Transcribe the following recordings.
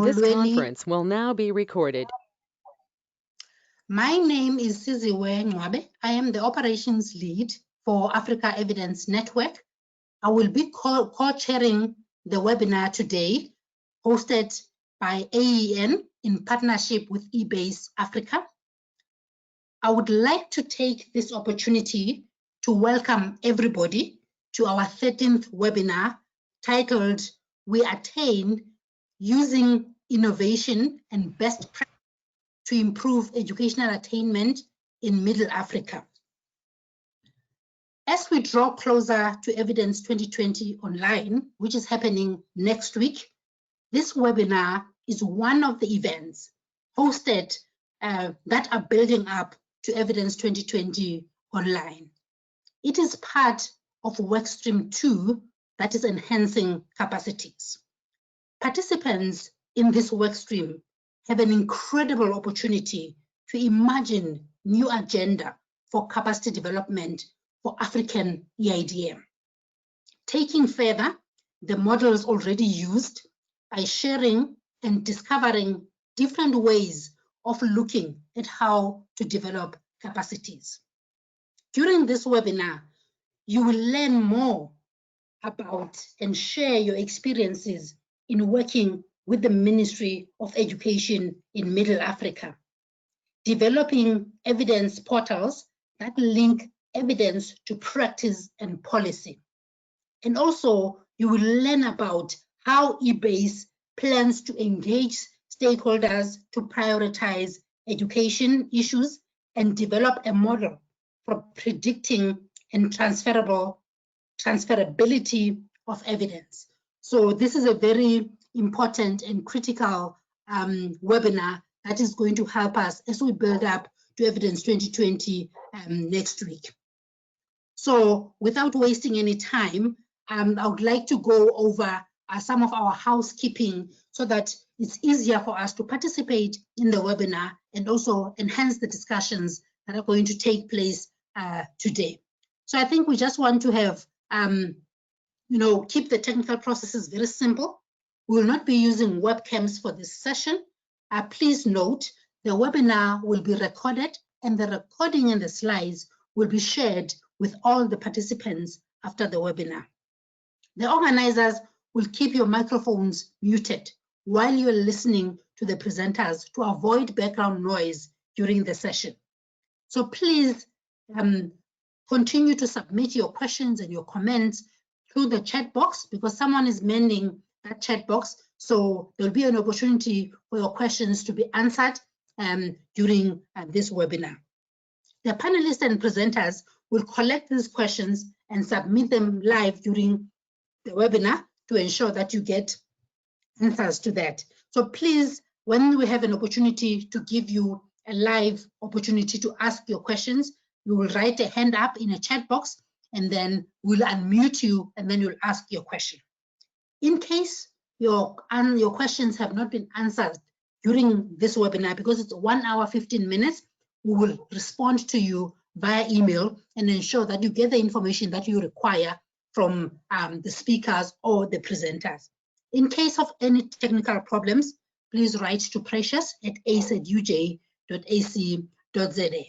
This conference will now be recorded. My name is Aweh. I am the operations lead for Africa Evidence Network. I will be co-chairing the webinar today, hosted by AEN in partnership with eBASE Africa. I would like to take this opportunity to welcome everybody to our 13th webinar titled We Attain Using Innovation and Best Practice to Improve Educational Attainment in Middle Africa. As we draw closer to Evidence 2020 online, which is happening next week, this webinar is one of the events hosted that are building up to Evidence 2020 online. It is part of Workstream 2 that is enhancing capacities. Participants in this workstream have an incredible opportunity to imagine new agenda for capacity development for African EIDM, taking further the models already used by sharing and discovering different ways of looking at how to develop capacities. During this webinar, you will learn more about and share your experiences in working with the Ministry of Education in Middle Africa, developing evidence portals that link evidence to practice and policy. And also, you will learn about how eBASE plans to engage stakeholders to prioritize education issues and develop a model for predicting and transferability of evidence. So this is a very important and critical webinar that is going to help us as we build up to Evidence 2020 next week. So without wasting any time, I would like to go over some of our housekeeping so that it's easier for us to participate in the webinar and also enhance the discussions that are going to take place today. So I think we just want to have, keep the technical processes very simple. We will not be using webcams for this session. Please note, the webinar will be recorded and the recording and the slides will be shared with all the participants after the webinar. The organizers will keep your microphones muted while you're listening to the presenters to avoid background noise during the session. So please continue to submit your questions and your comments through the chat box because someone is manning that chat box. So there'll be an opportunity for your questions to be answered during this webinar. The panelists and presenters will collect these questions and submit them live during the webinar to ensure that you get answers to that. So please, when we have an opportunity to give you a live opportunity to ask your questions, you will write a hand up in a chat box and then we'll unmute you and then you'll ask your question. In case your questions have not been answered during this webinar, because it's 1 hour, 15 minutes, we will respond to you via email and ensure that you get the information that you require from the speakers or the presenters. In case of any technical problems, please write to precious@ace@uj.ac.za.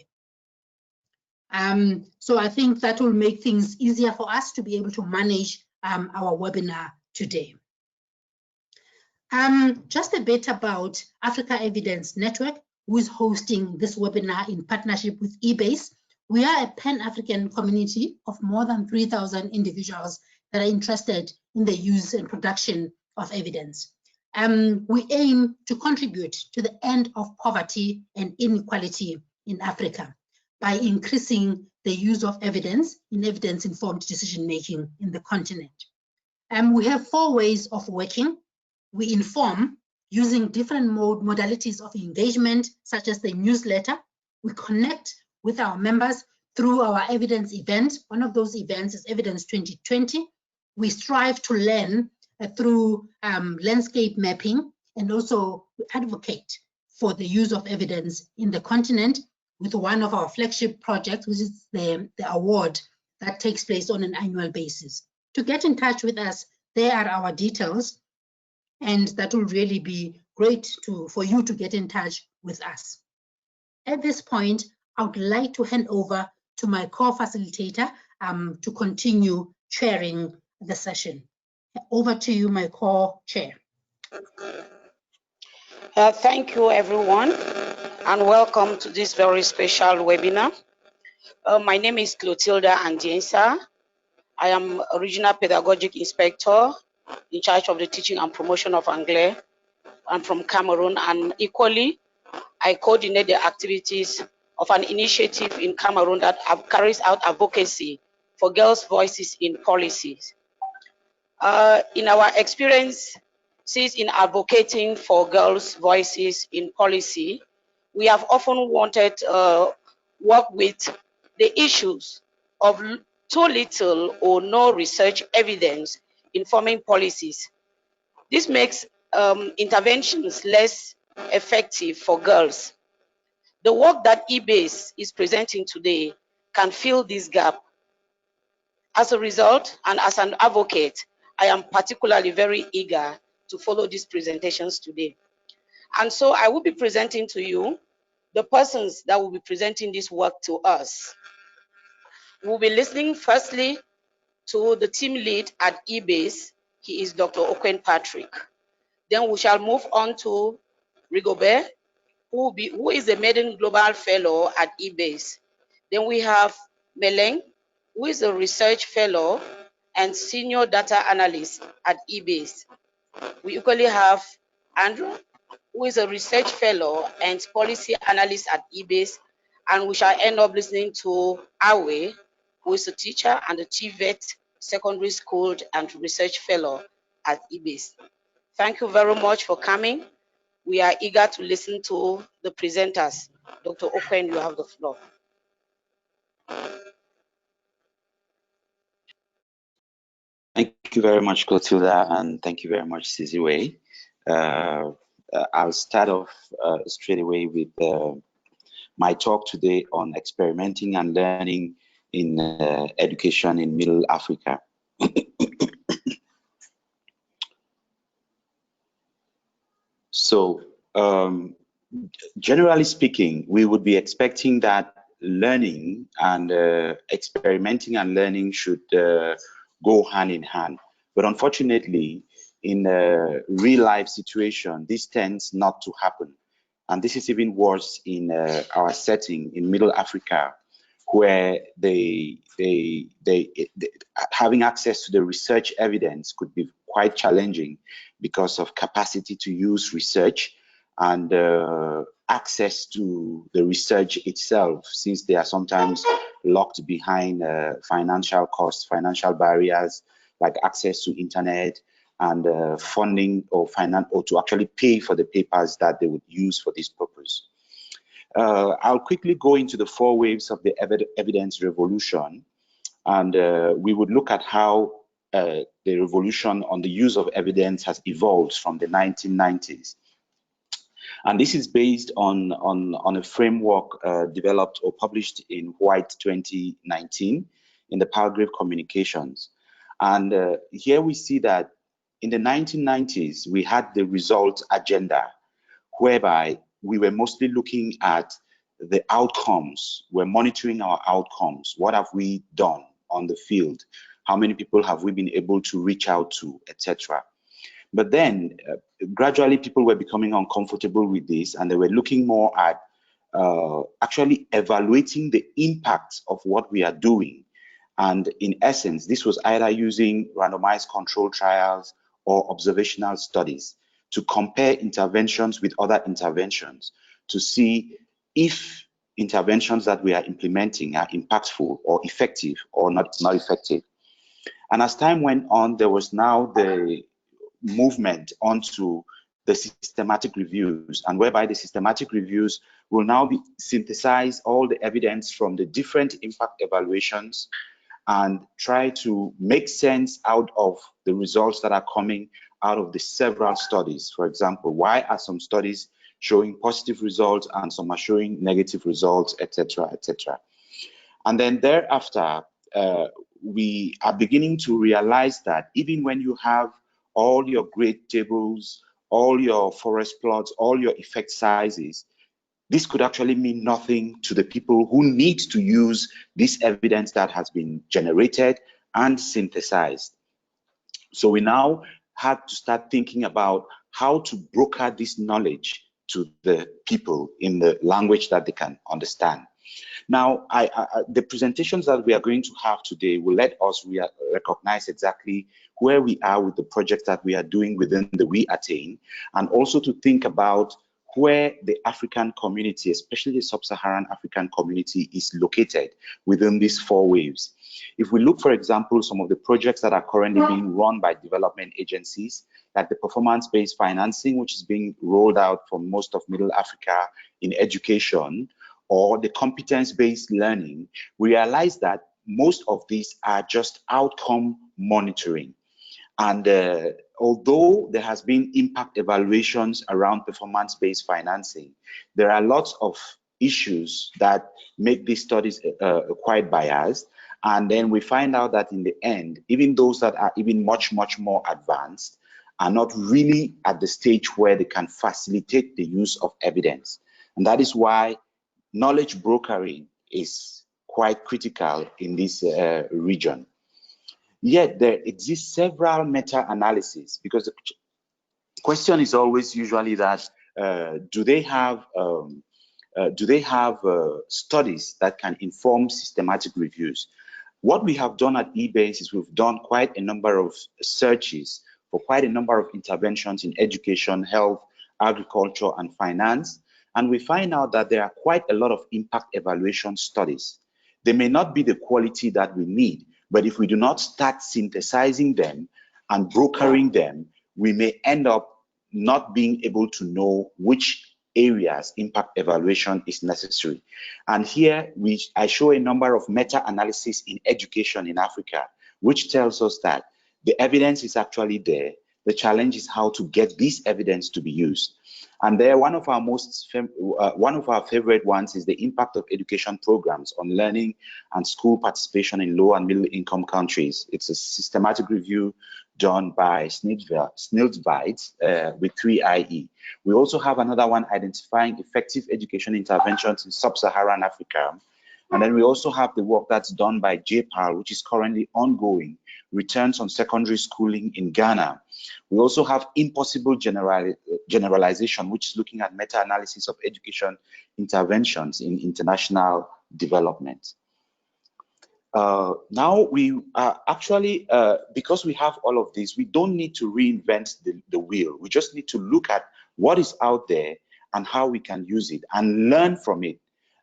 So I think that will make things easier for us to be able to manage our webinar today. Just a bit about Africa Evidence Network, who is hosting this webinar in partnership with eBASE. We are a Pan-African community of more than 3,000 individuals that are interested in the use and production of evidence. We aim to contribute to the end of poverty and inequality in Africa by increasing the use of evidence in evidence-informed decision-making in the continent. We have 4 ways of working. We inform using different modalities of engagement, such as the newsletter. We connect with our members through our evidence event. One of those events is Evidence 2020. We strive to learn through landscape mapping, and also we advocate for the use of evidence in the continent with one of our flagship projects, which is the award that takes place on an annual basis. To get in touch with us, there are our details, and that will really be great for you to get in touch with us. At this point, I would like to hand over to my co-facilitator to continue chairing the session. Over to you, my co-chair. Thank you, everyone, and welcome to this very special webinar. My name is Clotilda Andiensa. I am a Regional Pedagogic Inspector in charge of the teaching and promotion of Anglais. I'm from Cameroon, and equally, I coordinate the activities of an initiative in Cameroon that carries out advocacy for girls' voices in policies. In our experiences in advocating for girls' voices in policy, we have often wanted to work with the issues of too little or no research evidence informing policies. This makes interventions less effective for girls. The work that eBASE is presenting today can fill this gap. As a result, and as an advocate, I am particularly very eager to follow these presentations today. And so I will be presenting to you the persons that will be presenting this work to us. We'll be listening firstly to the team lead at eBASE. He is Dr. Okwen Patrick. Then we shall move on to Rigobert, who is a Maiden Global Fellow at eBASE. Then we have Melaine, who is a Research Fellow and Senior Data Analyst at eBASE. We equally have Andrew, who is a Research Fellow and Policy Analyst at eBASE. And we shall end up listening to Aweh, who is a teacher and a TVET Secondary School and Research Fellow at eBASE. Thank you very much for coming. We are eager to listen to the presenters. Dr. Okwen, you have the floor. Thank you very much, Clotilda, and thank you very much, Siziwe. I'll start off straight away with my talk today on experimenting and learning in education in Middle Africa. So, generally speaking, we would be expecting that learning and experimenting and learning should go hand in hand. But unfortunately, in a real life situation, this tends not to happen. And this is even worse in our setting in Middle Africa, where having access to the research evidence could be quite challenging because of capacity to use research and access to the research itself, since they are sometimes locked behind financial costs, financial barriers, like access to internet and funding or to actually pay for the papers that they would use for this purpose. I'll quickly go into the 4 waves of the evidence revolution, and we would look at how the revolution on the use of evidence has evolved from the 1990s. And this is based on a framework developed or published in White 2019 in the Palgrave Communications. And here we see that in the 1990s, we had the results agenda, whereby we were mostly looking at the outcomes. We're monitoring our outcomes. What have we done on the field? How many people have we been able to reach out to, etc.? But then gradually people were becoming uncomfortable with this, and they were looking more at actually evaluating the impact of what we are doing. And in essence, this was either using randomized control trials or observational studies to compare interventions with other interventions to see if interventions that we are implementing are impactful or effective or not effective. And as time went on, there was now the movement onto the systematic reviews, and whereby the systematic reviews will now be synthesize all the evidence from the different impact evaluations and try to make sense out of the results that are coming out of the several studies. For example, why are some studies showing positive results and some are showing negative results, etc., etc. And then thereafter, we are beginning to realize that even when you have all your grade tables, all your forest plots, all your effect sizes, this could actually mean nothing to the people who need to use this evidence that has been generated and synthesized. So we now had to start thinking about how to broker this knowledge to the people in the language that they can understand. Now, the presentations that we are going to have today will let us recognize exactly where we are with the projects that we are doing within the We Attain, and also to think about where the African community, especially the sub-Saharan African community, is located within these 4 waves. If we look, for example, some of the projects that are currently being run by development agencies, like the performance-based financing, which is being rolled out for most of Middle Africa in education, or the competence-based learning, we realize that most of these are just outcome monitoring. And although there has been impact evaluations around performance-based financing, there are lots of issues that make these studies quite biased. And then we find out that in the end, even those that are even much more advanced are not really at the stage where they can facilitate the use of evidence. And that is why knowledge brokering is quite critical in this region. Yet there exist several meta-analyses, because the question is always usually that do they have studies that can inform systematic reviews? What we have done at eBASE is we've done quite a number of searches for quite a number of interventions in education, health, agriculture, and finance. And we find out that there are quite a lot of impact evaluation studies. They may not be the quality that we need, but if we do not start synthesizing them and brokering them, we may end up not being able to know which areas impact evaluation is necessary. And here I show a number of meta-analysis in education in Africa, which tells us that the evidence is actually there. The challenge is how to get this evidence to be used. And there, one of our favorite ones is the impact of education programs on learning and school participation in low and middle income countries. It's a systematic review done by Snildsveit with 3IE. We also have another one identifying effective education interventions in sub-Saharan Africa. And then we also have the work that's done by JPAL, which is currently ongoing, returns on secondary schooling in Ghana. We also have impossible generalization, which is looking at meta-analysis of education interventions in international development. Now we are actually, because we have all of this, we don't need to reinvent the wheel. We just need to look at what is out there and how we can use it and learn from it.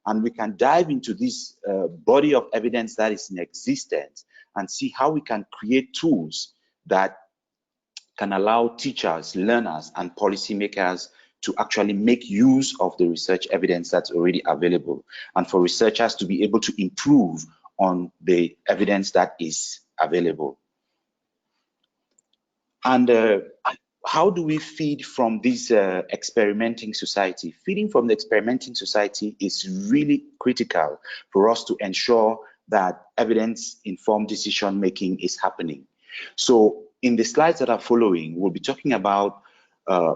And we can dive into this body of evidence that is in existence and see how we can create tools that can allow teachers, learners, and policymakers to actually make use of the research evidence that's already available, and for researchers to be able to improve on the evidence that is available. And how do we feed from this experimenting society? Feeding from the experimenting society is really critical for us to ensure that evidence-informed decision-making is happening. So in the slides that are following, we'll be talking about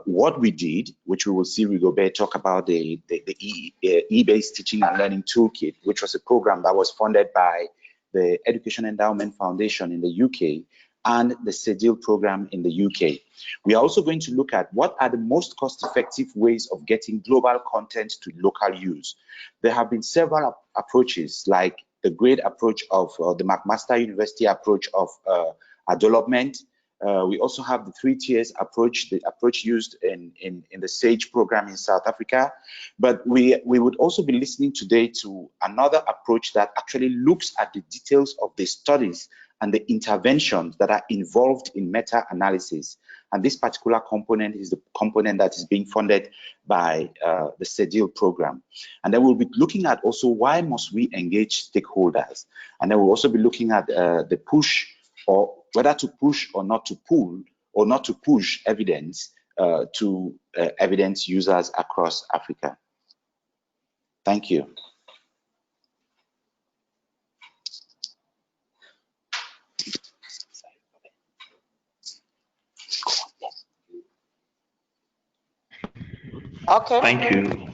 what we did, which we will see Rigobert talk about the eBASE Teaching and Learning Toolkit, which was a program that was funded by the Education Endowment Foundation in the UK and the CEDIL program in the UK. We are also going to look at what are the most cost-effective ways of getting global content to local use. There have been several approaches, like the GRADE approach of the McMaster University approach of development. We also have the 3 tiers approach, the approach used in the SAGE program in South Africa. But we would also be listening today to another approach that actually looks at the details of the studies and the interventions that are involved in meta-analysis. And this particular component is the component that is being funded by the CEDIL program. And then we'll be looking at also why must we engage stakeholders. And then we'll also be looking at the push, or whether to push or not to pull or not to push evidence to evidence users across Africa. Thank you. Okay. Thank you.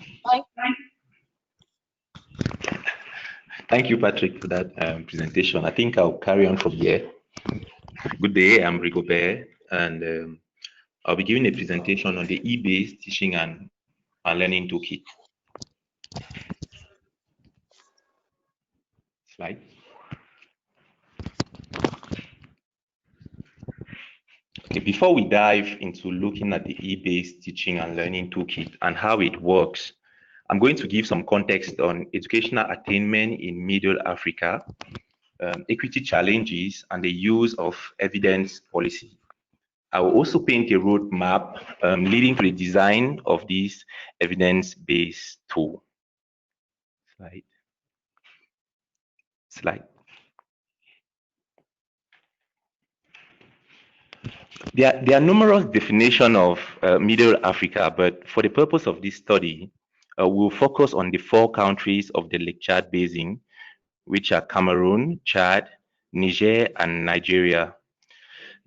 Thank you, Patrick, for that presentation. I think I'll carry on from here. Good day, I'm Rigobert, and I'll be giving a presentation on the eBASE teaching and learning toolkit. Slide. Okay, before we dive into looking at the eBASE teaching and learning toolkit and how it works, I'm going to give some context on educational attainment in Middle Africa, equity challenges, and the use of evidence policy. I will also paint a roadmap leading to the design of this evidence-based tool. Slide. There are numerous definitions of Middle Africa, but for the purpose of this study, we'll focus on the 4 countries of the Lake Chad Basin, which are Cameroon, Chad, Niger, and Nigeria.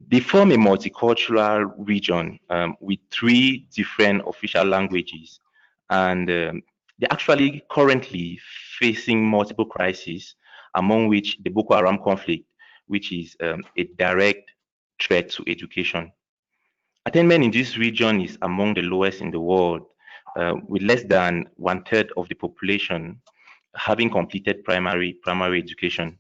They form a multicultural region with 3 different official languages, and they're actually currently facing multiple crises, among which the Boko Haram conflict, which is a direct threat to education. Attainment in this region is among the lowest in the world, with less than 1/3 of the population having completed primary education.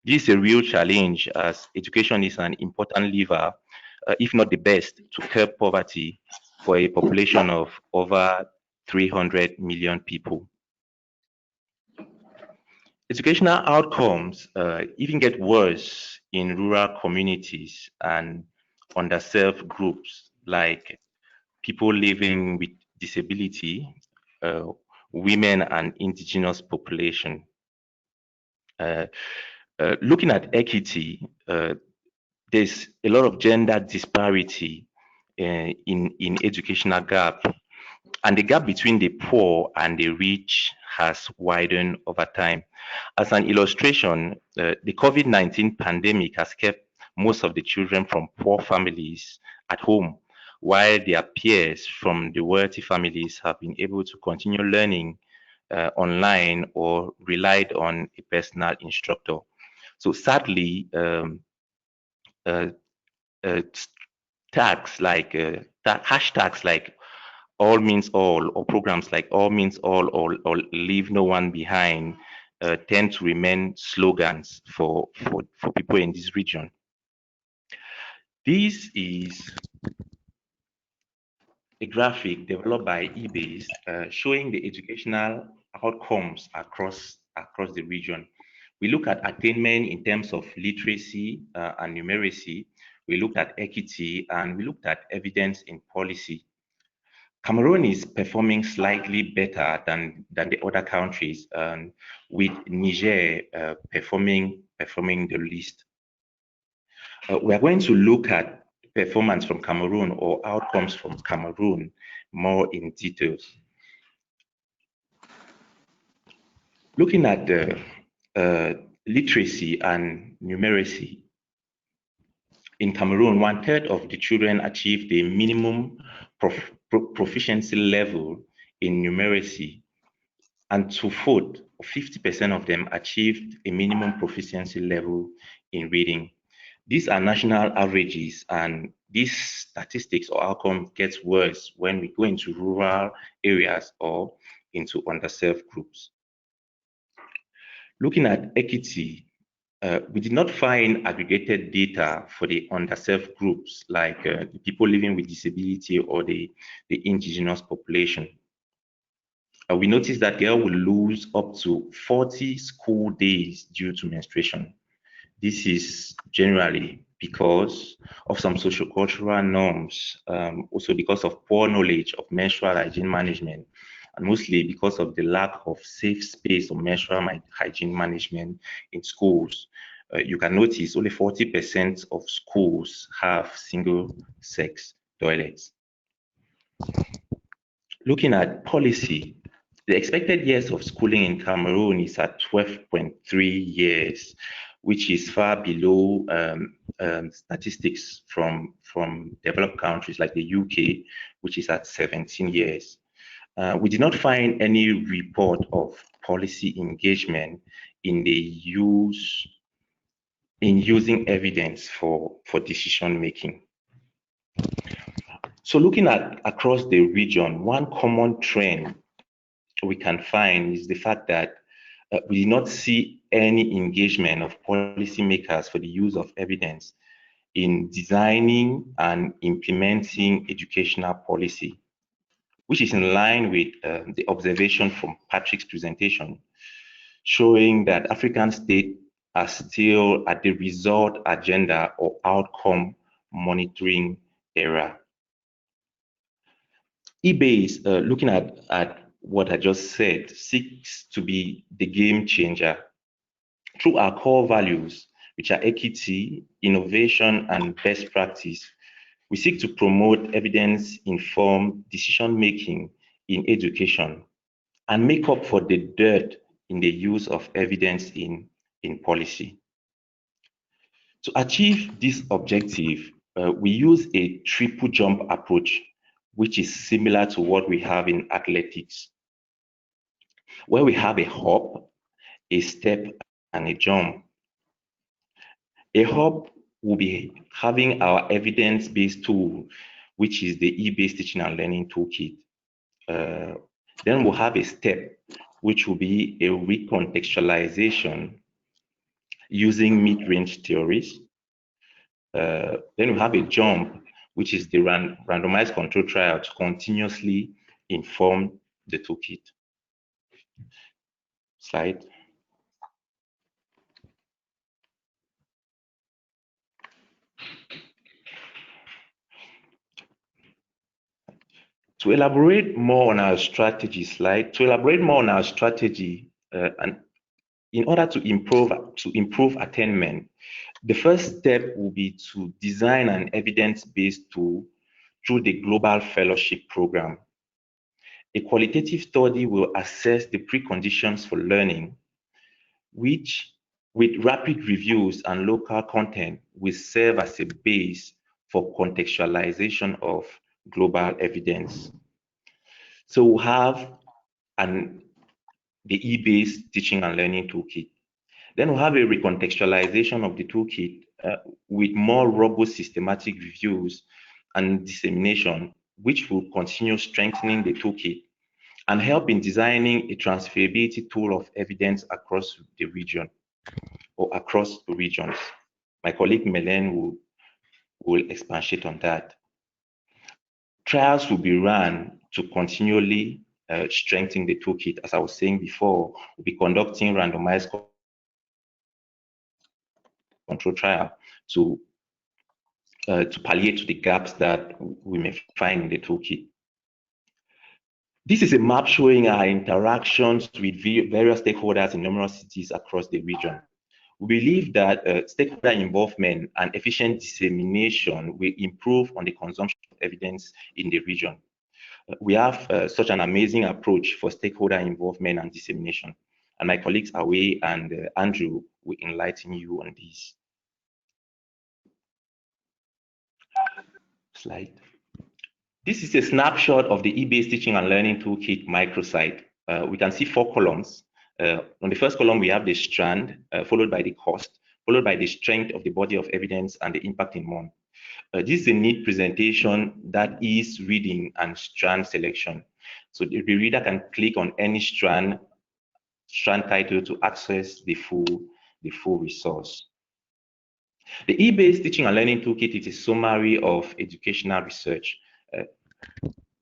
This is a real challenge, as education is an important lever, if not the best, to curb poverty for a population of over 300 million people. Educational outcomes even get worse in rural communities and underserved groups like people living with disability, women, and indigenous population. Looking at equity, there's a lot of gender disparity in educational gap, and the gap between the poor and the rich has widened over time. As an illustration, the COVID-19 pandemic has kept most of the children from poor families at home, while their peers from the wealthy families have been able to continue learning online or relied on a personal instructor. So sadly, tags like hashtags like all means all, or programs like all means all or leave no one behind tend to remain slogans for people in this region. This is a graphic developed by eBASE showing the educational outcomes across the region. We look at attainment in terms of literacy and numeracy. We looked at equity, and we looked at evidence in policy. Cameroon is performing slightly better than the other countries, with Niger performing the least. We are going to look at performance from Cameroon or outcomes from Cameroon more in details. Looking at the literacy and numeracy, in Cameroon, 1/3 of the children achieved the minimum proficiency level in numeracy, and 50% of them achieved a minimum proficiency level in reading. These are national averages, and these statistics or outcome gets worse when we go into rural areas or into underserved groups. Looking at equity, we did not find aggregated data for the underserved groups like the people living with disability or the indigenous population. We noticed that girls will lose up to 40 school days due to menstruation. This is generally because of some sociocultural norms, also because of poor knowledge of menstrual hygiene management, and mostly because of the lack of safe space or menstrual hygiene management in schools. You can notice only 40% of schools have single-sex toilets. Looking at policy, the expected years of schooling in Cameroon is at 12.3 years, which is far below statistics from developed countries like the UK, which is at 17 years. We did not find any report of policy engagement in using evidence for decision making. So looking at across the region, one common trend we can find is the fact that we did not see any engagement of policymakers for the use of evidence in designing and implementing educational policy, which is in line with the observation from Patrick's presentation, showing that African states are still at the result agenda or outcome monitoring era. eBASE, looking at what I just said, seeks to be the game changer through our core values, which are equity, innovation, and best practice. We seek to promote evidence-informed decision-making in education and make up for the dirt in the use of evidence in policy. To achieve this objective, we use a triple jump approach, which is similar to what we have in athletics, where we have a hop, a step, and a jump. A hop will be having our evidence-based tool, which is the eBASE Teaching and Learning Toolkit. Then we'll have a step, which will be a recontextualization using mid-range theories. Then we have a jump, which is the randomized control trial to continuously inform the toolkit. Slide. To elaborate more on our strategy, and in order to improve attainment, the first step will be to design an evidence-based tool through the Global Fellowship Program. A qualitative study will assess the preconditions for learning, which, with rapid reviews and local content, will serve as a base for contextualization of global evidence. So we'll have the eBASE Teaching and Learning Toolkit. Then we'll have a recontextualization of the toolkit with more robust systematic reviews and dissemination, which will continue strengthening the toolkit and help in designing a transferability tool of evidence across the region or across the regions. My colleague Melaine will expatiate on that. Trials will be run to continually strengthen the toolkit. As I was saying before, we'll be conducting randomized control trial to palliate to the gaps that we may find in the toolkit. This is a map showing our interactions with various stakeholders in numerous cities across the region. We believe that stakeholder involvement and efficient dissemination will improve on the consumption of evidence in the region. We have such an amazing approach for stakeholder involvement and dissemination, and my colleagues Aweh and Andrew will enlighten you on this. Slide. This is a snapshot of the eBASE Teaching and Learning Toolkit microsite. We can see 4 columns. On the first column, we have the strand, followed by the cost, followed by the strength of the body of evidence and the impact in month. This is a neat presentation that is reading and strand selection. So the reader can click on any strand title to access the full resource. The eBASE Teaching and Learning Toolkit is a summary of educational research,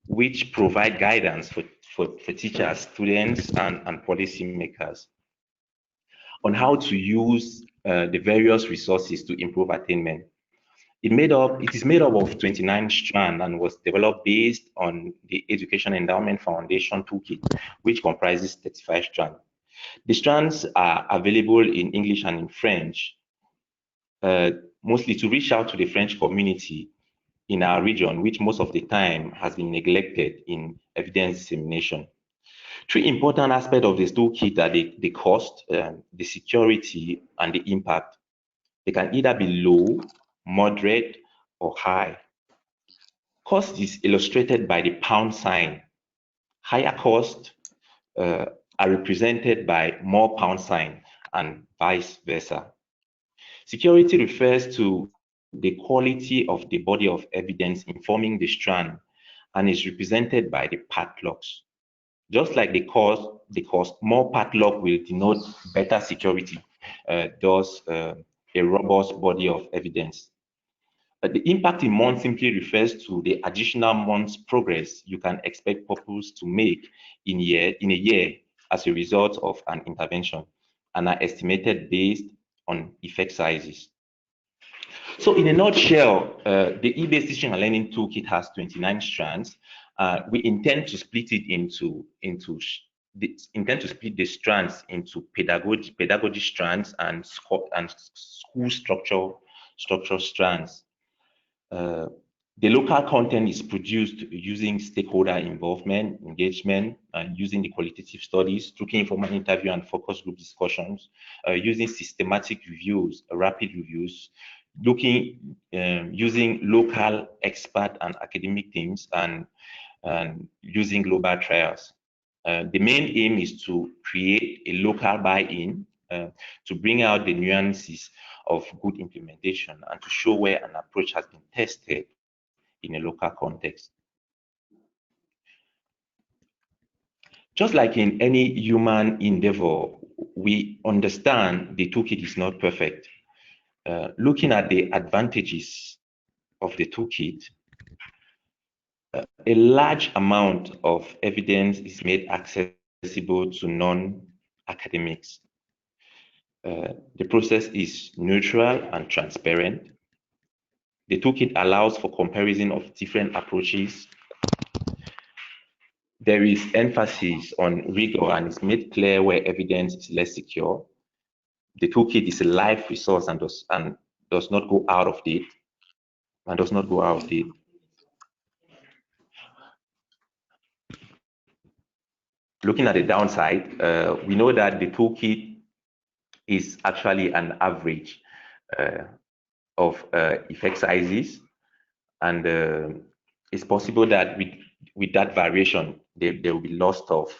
which provide guidance for teachers, students, and policymakers on how to use the various resources to improve attainment. It is made up of 29 strands and was developed based on the Education Endowment Foundation Toolkit, which comprises 35 strands. The strands are available in English and in French, mostly to reach out to the French community in our region, which most of the time has been neglected in evidence dissemination. 3 important aspects of this toolkit are the cost, the security, and the impact. They can either be low, moderate, or high. Cost is illustrated by the pound sign. Higher costs are represented by more pound sign and vice versa. Security refers to the quality of the body of evidence informing the strand and is represented by the padlocks. Just like the cost, more padlock will denote better security, thus a robust body of evidence. The impact in months simply refers to the additional months progress you can expect pupils to make in a year as a result of an intervention and are estimated based on effect sizes. So in a nutshell, the eBASE Teaching and Learning Toolkit has 29 strands. We intend to split it into split the strands into pedagogy strands and school structure strands. The local content is produced using stakeholder involvement, engagement, and using the qualitative studies, looking informal interview and focus group discussions, using systematic reviews, rapid reviews, using local expert and academic teams, and using global trials. The main aim is to create a local buy-in, to bring out the nuances of good implementation and to show where an approach has been tested in a local context. Just like in any human endeavor, we understand the toolkit is not perfect. Looking at the advantages of the toolkit, a large amount of evidence is made accessible to non-academics. The process is neutral and transparent. The toolkit allows for comparison of different approaches. There is emphasis on rigor and it's made clear where evidence is less secure. The toolkit is a live resource and does not go out of date. Looking at the downside, we know that the toolkit is actually an average of effect sizes, and it's possible that with that variation, there will be loss of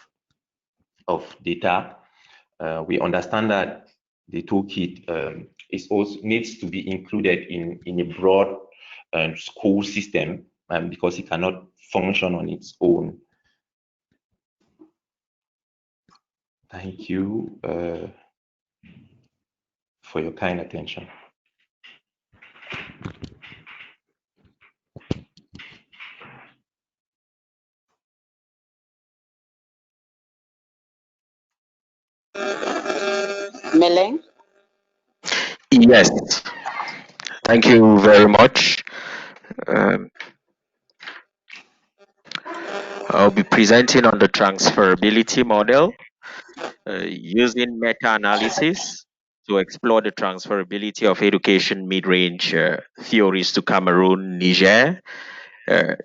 data. We understand that the toolkit is also needs to be included in a broad school system because it cannot function on its own. Thank you for your kind attention. Melaine? Yes, thank you very much. I'll be presenting on the transferability model using meta-analysis to explore the transferability of education mid-range theories to Cameroon, Niger,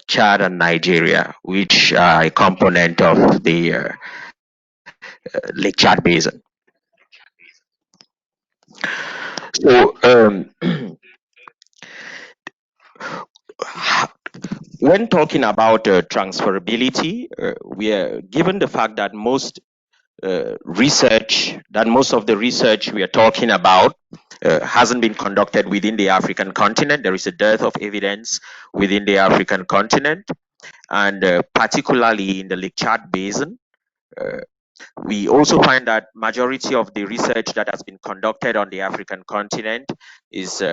Chad, and Nigeria, which are a component of the Lake Chad Basin. So, when talking about transferability, we are given the fact that most of the research we are talking about hasn't been conducted within the African continent. There is a dearth of evidence within the African continent, and particularly in the Lake Chad Basin. We also find that majority of the research that has been conducted on the African continent is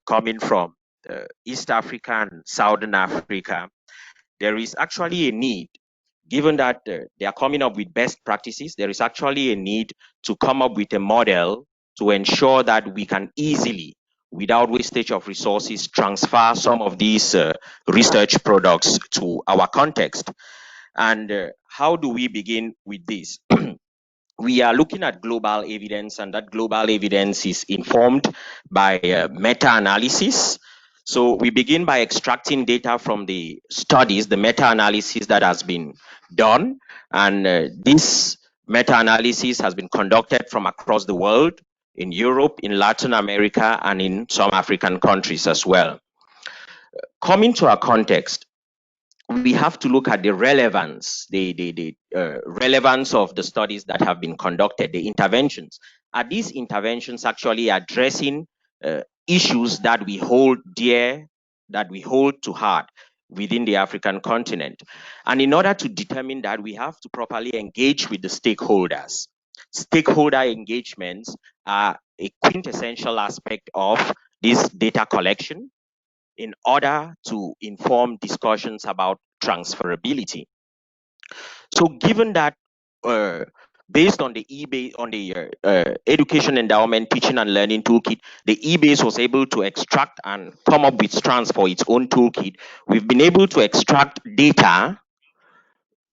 coming from East Africa and Southern Africa. There is actually a need, given that they are coming up with best practices, there is actually a need to come up with a model to ensure that we can easily, without wastage of resources, transfer some of these research products to our context. And how do we begin with this? We are looking at global evidence, and that global evidence is informed by meta-analysis. So we begin by extracting data from the studies, the meta-analysis that has been done, and this meta-analysis has been conducted from across the world, in Europe, in Latin America, and in some African countries as well. Coming to our context, we have to look at the relevance, the relevance of the studies that have been conducted, the interventions. Are these interventions actually addressing issues that we hold dear, that we hold to heart within the African continent? And in order to determine that, we have to properly engage with the stakeholders. Stakeholder engagements are a quintessential aspect of this data collection in order to inform discussions about transferability. So given that based on the eBASE, on the Education Endowment Teaching and Learning Toolkit, the eBASE was able to extract and come up with strands for its own toolkit. We've been able to extract data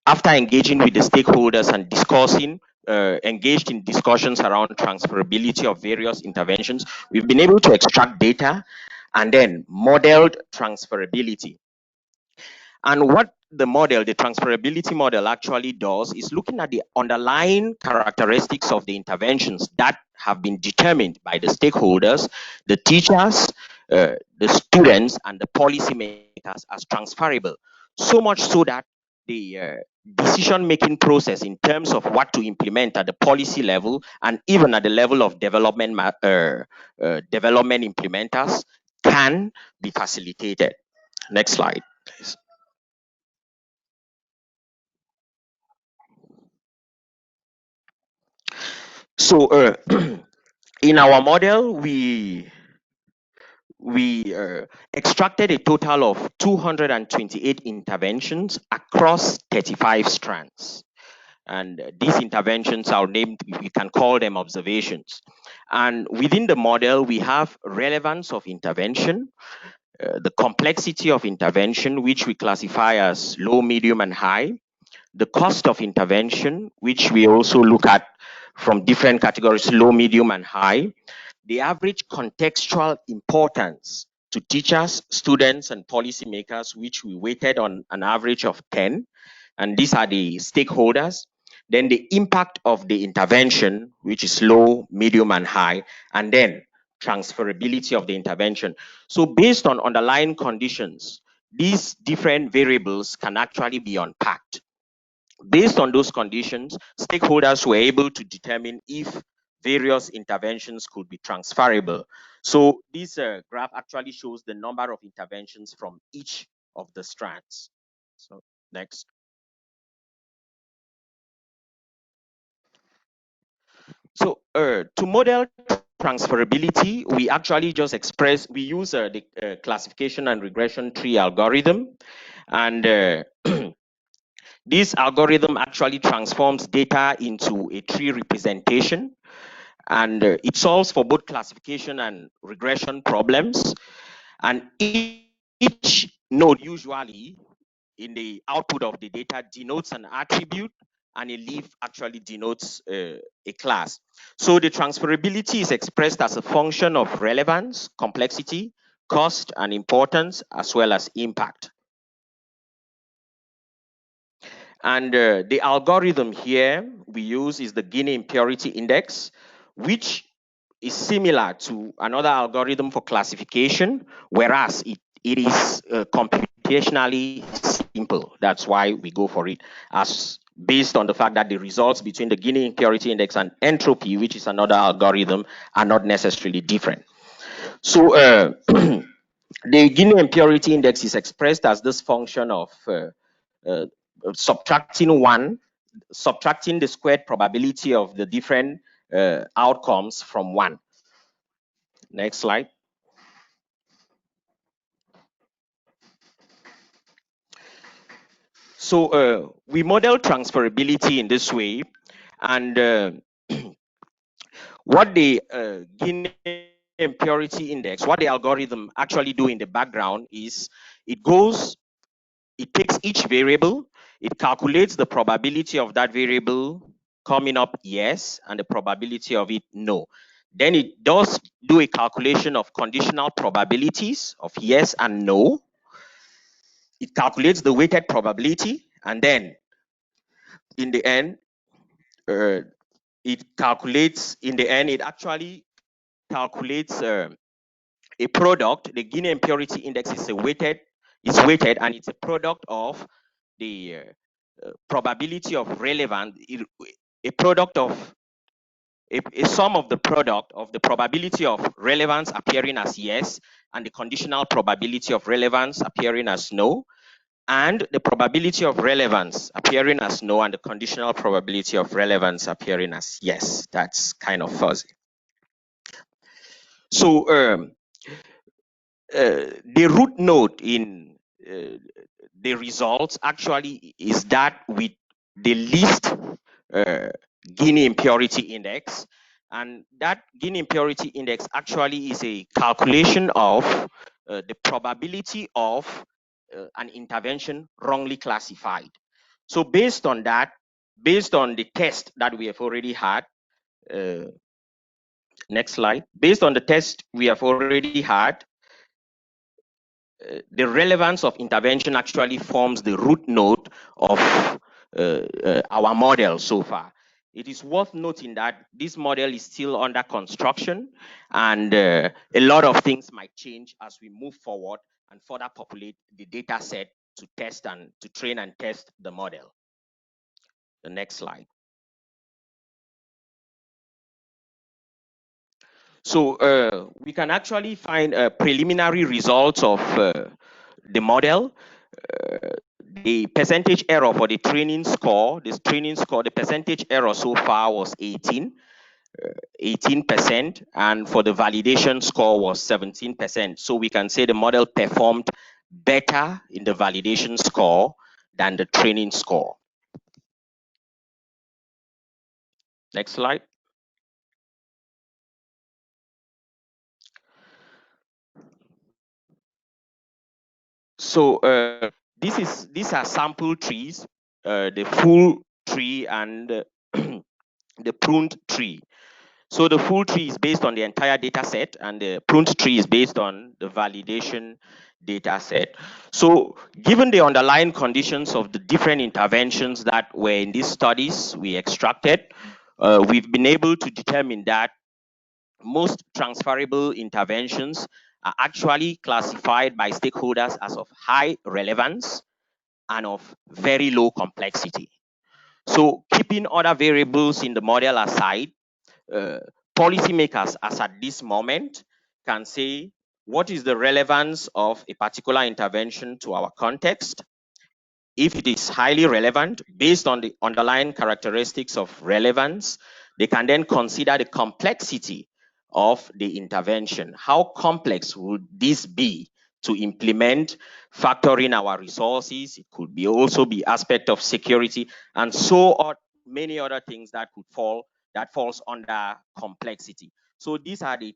after engaging with the stakeholders and discussing, engaged in discussions around transferability of various interventions. We've been able to extract data and then modeled transferability. And what the model, the transferability model actually does is looking at the underlying characteristics of the interventions that have been determined by the stakeholders, the teachers, the students, and the policymakers as transferable. So much so that the decision-making process in terms of what to implement at the policy level and even at the level of development implementers can be facilitated. Next slide, please. So in our model, we extracted a total of 228 interventions across 35 strands. And these interventions are named, we can call them observations. And within the model, we have relevance of intervention, the complexity of intervention, which we classify as low, medium, and high, the cost of intervention, which we also look at from different categories, low, medium, and high, the average contextual importance to teachers, students, and policymakers, which we weighted on an average of 10, and these are the stakeholders, then the impact of the intervention, which is low, medium, and high, and then transferability of the intervention. So based on underlying conditions, these different variables can actually be unpacked. Based on those conditions, stakeholders were able to determine if various interventions could be transferable. So this graph actually shows the number of interventions from each of the strands. So next. So to model transferability, we actually just we use the classification and regression tree algorithm. And this algorithm actually transforms data into a tree representation. And it solves for both classification and regression problems. And each node usually in the output of the data denotes an attribute, and a leaf actually denotes a class. So the transferability is expressed as a function of relevance, complexity, cost, and importance, as well as impact. And the algorithm here we use is the Guinea Impurity Index, which is similar to another algorithm for classification, whereas it is computationally simple. That's why we go for it, as based on the fact that the results between the Guinea Impurity Index and entropy, which is another algorithm, are not necessarily different. So the Guinea Impurity Index is expressed as this function of subtracting the squared probability of the different outcomes from 1. Next slide. So we model transferability in this way, and what the Guinea Impurity Index, what the algorithm actually do in the background is it takes each variable, it calculates the probability of that variable coming up yes, and the probability of it no. Then it does do a calculation of conditional probabilities of yes and no. It calculates the weighted probability, and then in the end, it actually calculates a product. The Guinea Impurity Index is a weighted is weighted, and it's a product of the probability of relevance, a product of a sum of the product of the probability of relevance appearing as yes and the conditional probability of relevance appearing as no, and the probability of relevance appearing as no and the conditional probability of relevance appearing as yes. That's kind of fuzzy. So the root node in the results actually is that with the least Guinea impurity index, and that Guinea impurity index actually is a calculation of the probability of an intervention wrongly classified. So based on that, based on the test that we have already had, next slide, based on the test we have already had, the relevance of intervention actually forms the root node of our model so far. It is worth noting that this model is still under construction, and a lot of things might change as we move forward and further populate the data set to test and to train and test the model. The next slide. So we can actually find preliminary results of the model. The percentage error for the training score, the percentage error so far was 18%, and for the validation score was 17%. So we can say the model performed better in the validation score than the training score. Next slide. So these are sample trees, the full tree and the pruned tree. So the full tree is based on the entire data set, and the pruned tree is based on the validation data set. So given the underlying conditions of the different interventions that were in these studies we extracted, we've been able to determine that most transferable interventions are actually classified by stakeholders as of high relevance and of very low complexity. So keeping other variables in the model aside, policymakers as at this moment can say what is the relevance of a particular intervention to our context. If it is highly relevant based on the underlying characteristics of relevance, they can then consider the complexity of the intervention. How complex would this be to implement, factoring our resources? It could be also be aspect of security, and so on, many other things that could falls under complexity. So these are the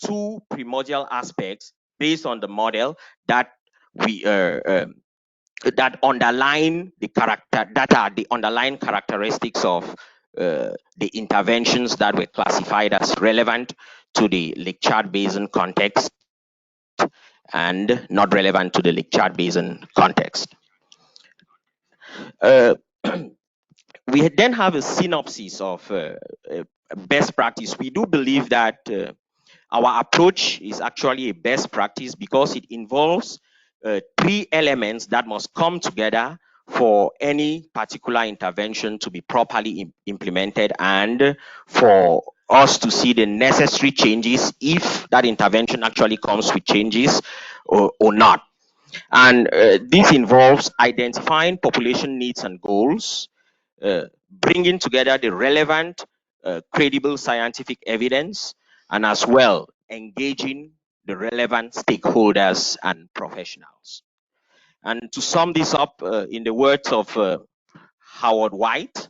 two primordial aspects based on the model that we that underline the underlying characteristics of the interventions that were classified as relevant to the Lake Chad Basin context and not relevant to the Lake Chad Basin context. We then have a synopsis of best practice. We do believe that our approach is actually a best practice because it involves three elements that must come together for any particular intervention to be properly implemented and for us to see the necessary changes if that intervention actually comes with changes or not. And this involves identifying population needs and goals, bringing together the relevant, credible scientific evidence, and as well engaging the relevant stakeholders and professionals. And to sum this up in the words of Howard White,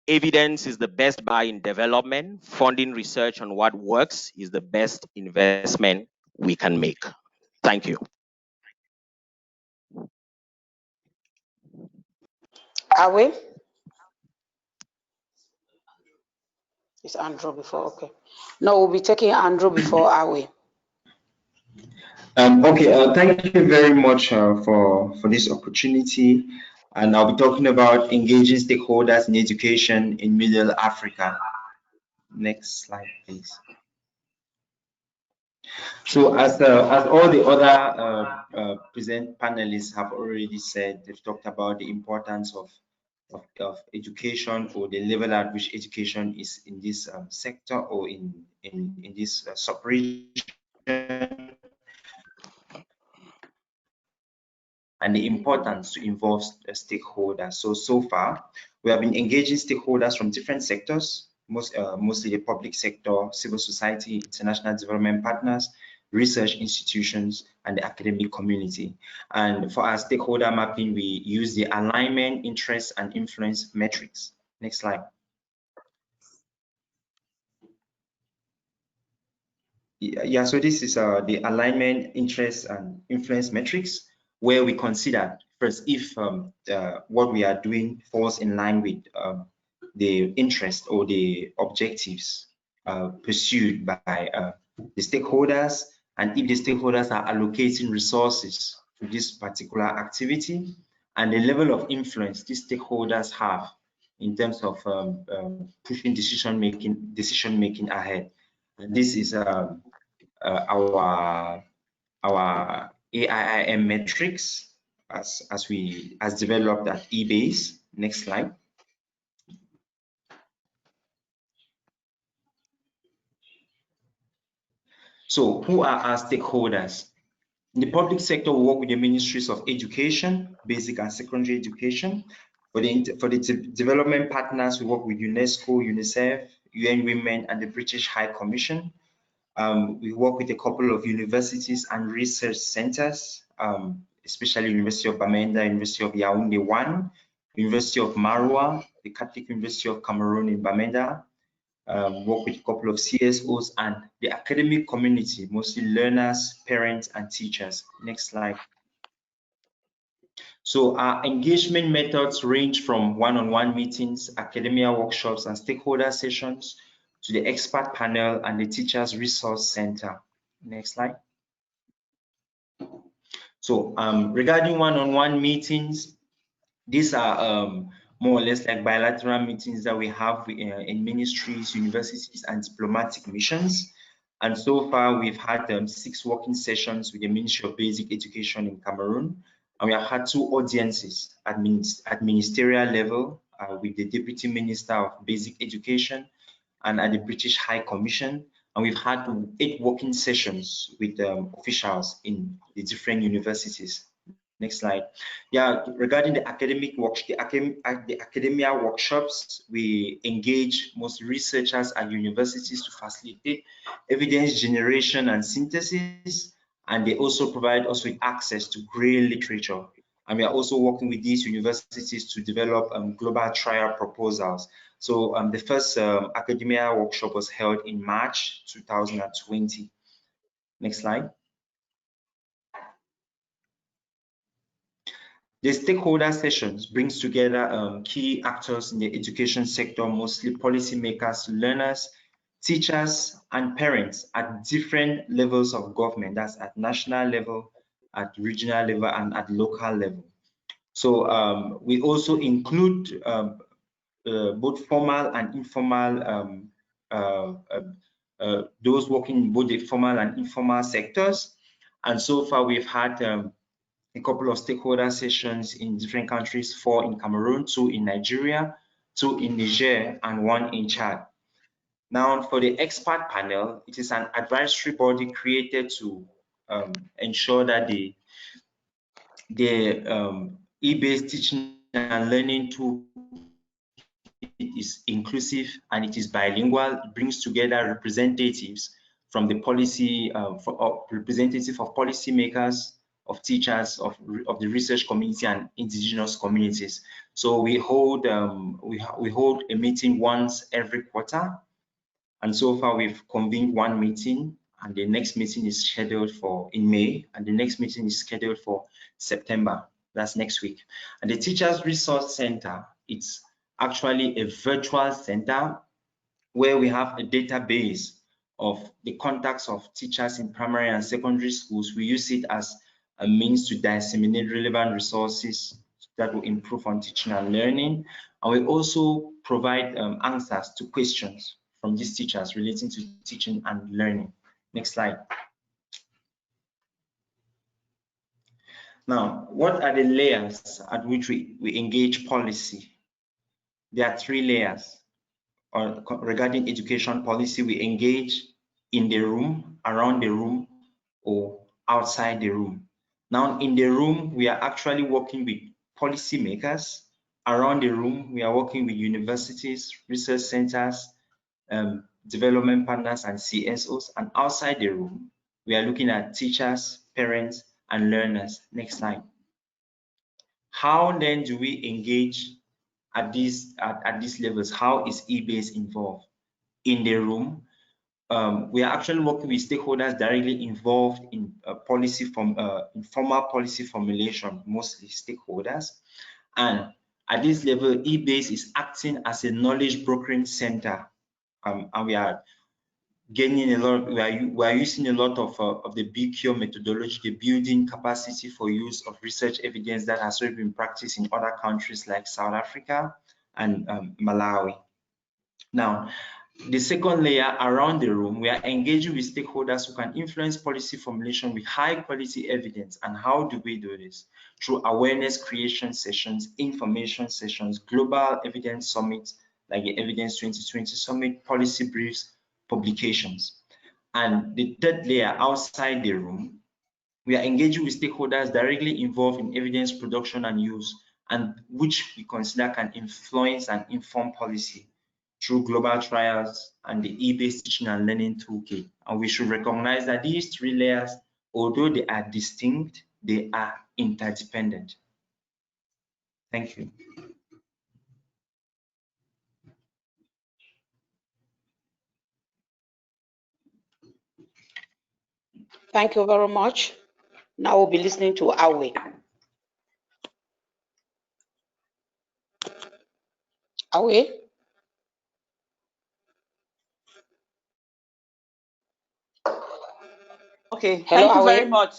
evidence is the best buy in development. Funding research on what works is the best investment we can make. Thank you. Aweh? Is Andrew before? Okay. No, we'll be taking Andrew before Aweh. Okay, thank you very much for this opportunity. And I'll be talking about engaging stakeholders in education in Middle Africa. Next slide, please. So as all the other present panelists have already said, they've talked about the importance of education, or the level at which education is in this sector, or in this sub-region, and the importance to involve stakeholders. So far, we have been engaging stakeholders from different sectors, mostly the public sector, civil society, international development partners, research institutions, and the academic community. And for our stakeholder mapping, we use the alignment, interest, and influence metrics. Next slide. Yeah, so this is the alignment, interest, and influence metrics, where we consider first if what we are doing falls in line with the interest or the objectives pursued by the stakeholders, and if the stakeholders are allocating resources to this particular activity, and the level of influence these stakeholders have in terms of pushing decision making ahead. And this is our AIIM metrics as developed at eBASE. Next slide. So who are our stakeholders? In the public sector, we work with the ministries of education, basic and secondary education. For the development partners, we work with UNESCO, UNICEF, UN Women, and the British High Commission. We work with a couple of universities and research centers, especially University of Bamenda, University of Yaoundé 1, University of Maroua, the Catholic University of Cameroon in Bamenda. Work with a couple of CSOs and the academic community, mostly learners, parents, and teachers. Next slide. So our engagement methods range from one-on-one meetings, academia workshops, and stakeholder sessions, to the expert panel and the Teachers Resource Center. Next slide. So regarding one-on-one meetings, these are more or less like bilateral meetings that we have in ministries, universities, and diplomatic missions. And so far, we've had 6 working sessions with the Ministry of Basic Education in Cameroon. And we have had 2 audiences at ministerial level with the Deputy Minister of Basic Education and at the British High Commission. And we've had 8 working sessions with officials in the different universities. Next slide. Yeah, regarding the academic work, the academia workshops, we engage most researchers at universities to facilitate evidence generation and synthesis, and they also provide us with access to grey literature. And we are also working with these universities to develop global trial proposals. So the first academia workshop was held in March 2020. Next slide. The stakeholder sessions brings together key actors in the education sector, mostly policymakers, learners, teachers, and parents at different levels of government. That's at national level, at regional level, and at local level. So we also include both formal and informal, those working in both the formal and informal sectors. And so far, we've had a couple of stakeholder sessions in different countries, 4 in Cameroon, 2 in Nigeria, 2 in Niger, and 1 in Chad. Now, for the expert panel, it is an advisory body created to ensure that the eBASE teaching and learning tool is inclusive and it is bilingual. It brings together representatives from the policy, representative of policymakers, of teachers, of the research community and indigenous communities. So we hold a meeting once every quarter, and so far we've convened 1 meeting, and the next meeting is scheduled for in May, and the next meeting is scheduled for September. That's next week. And the Teachers Resource Center, it's actually a virtual center where we have a database of the contacts of teachers in primary and secondary schools. We use it as a means to disseminate relevant resources that will improve on teaching and learning. And we also provide answers to questions from these teachers relating to teaching and learning. Next slide. Now, what are the layers at which we engage policy? There are 3 layers. Regarding education policy, we engage in the room, around the room, or outside the room. Now, in the room, we are actually working with policymakers. Around the room, we are working with universities, research centers, development partners, and CSOs. And outside the room, we are looking at teachers, parents, and learners. Next slide. How then do we engage at these levels? How is eBASE involved? In the room, we are actually working with stakeholders directly involved in informal policy formulation, mostly stakeholders. And at this level, eBASE is acting as a knowledge brokering center, and we are gaining a lot. We are using a lot of the BQ methodology, the building capacity for use of research evidence that has already been practiced in other countries like South Africa and Malawi. Now, the second layer, around the room, we are engaging with stakeholders who can influence policy formulation with high quality evidence. And how do we do this? Through awareness creation sessions, information sessions, global evidence summits like the Evidence 2020 Summit, policy briefs, publications. And the third layer, outside the room, we are engaging with stakeholders directly involved in evidence production and use, and which we consider can influence and inform policy through global trials and the eBASE teaching and learning toolkit. And we should recognize that these 3 layers, although they are distinct, they are interdependent. Thank you. Thank you very much. Now we'll be listening to Aweh. Aweh? Okay, Hello, thank you very Aweh. much.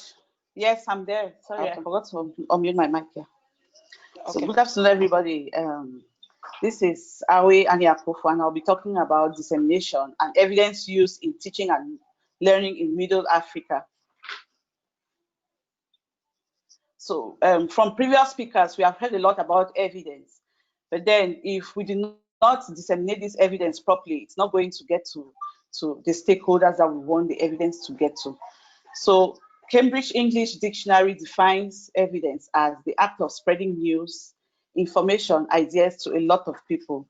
Yes, I'm there. Sorry, Okay. I forgot to unmute my mic here. So Okay. good afternoon, everybody. This is Aweh and Akofu, and I'll be talking about dissemination and evidence use in teaching and learning in Middle Africa. So from previous speakers, we have heard a lot about evidence, but then if we do not disseminate this evidence properly, it's not going to get to the stakeholders that we want the evidence to get to. So Cambridge English Dictionary defines evidence as the act of spreading news, information, ideas to a lot of people.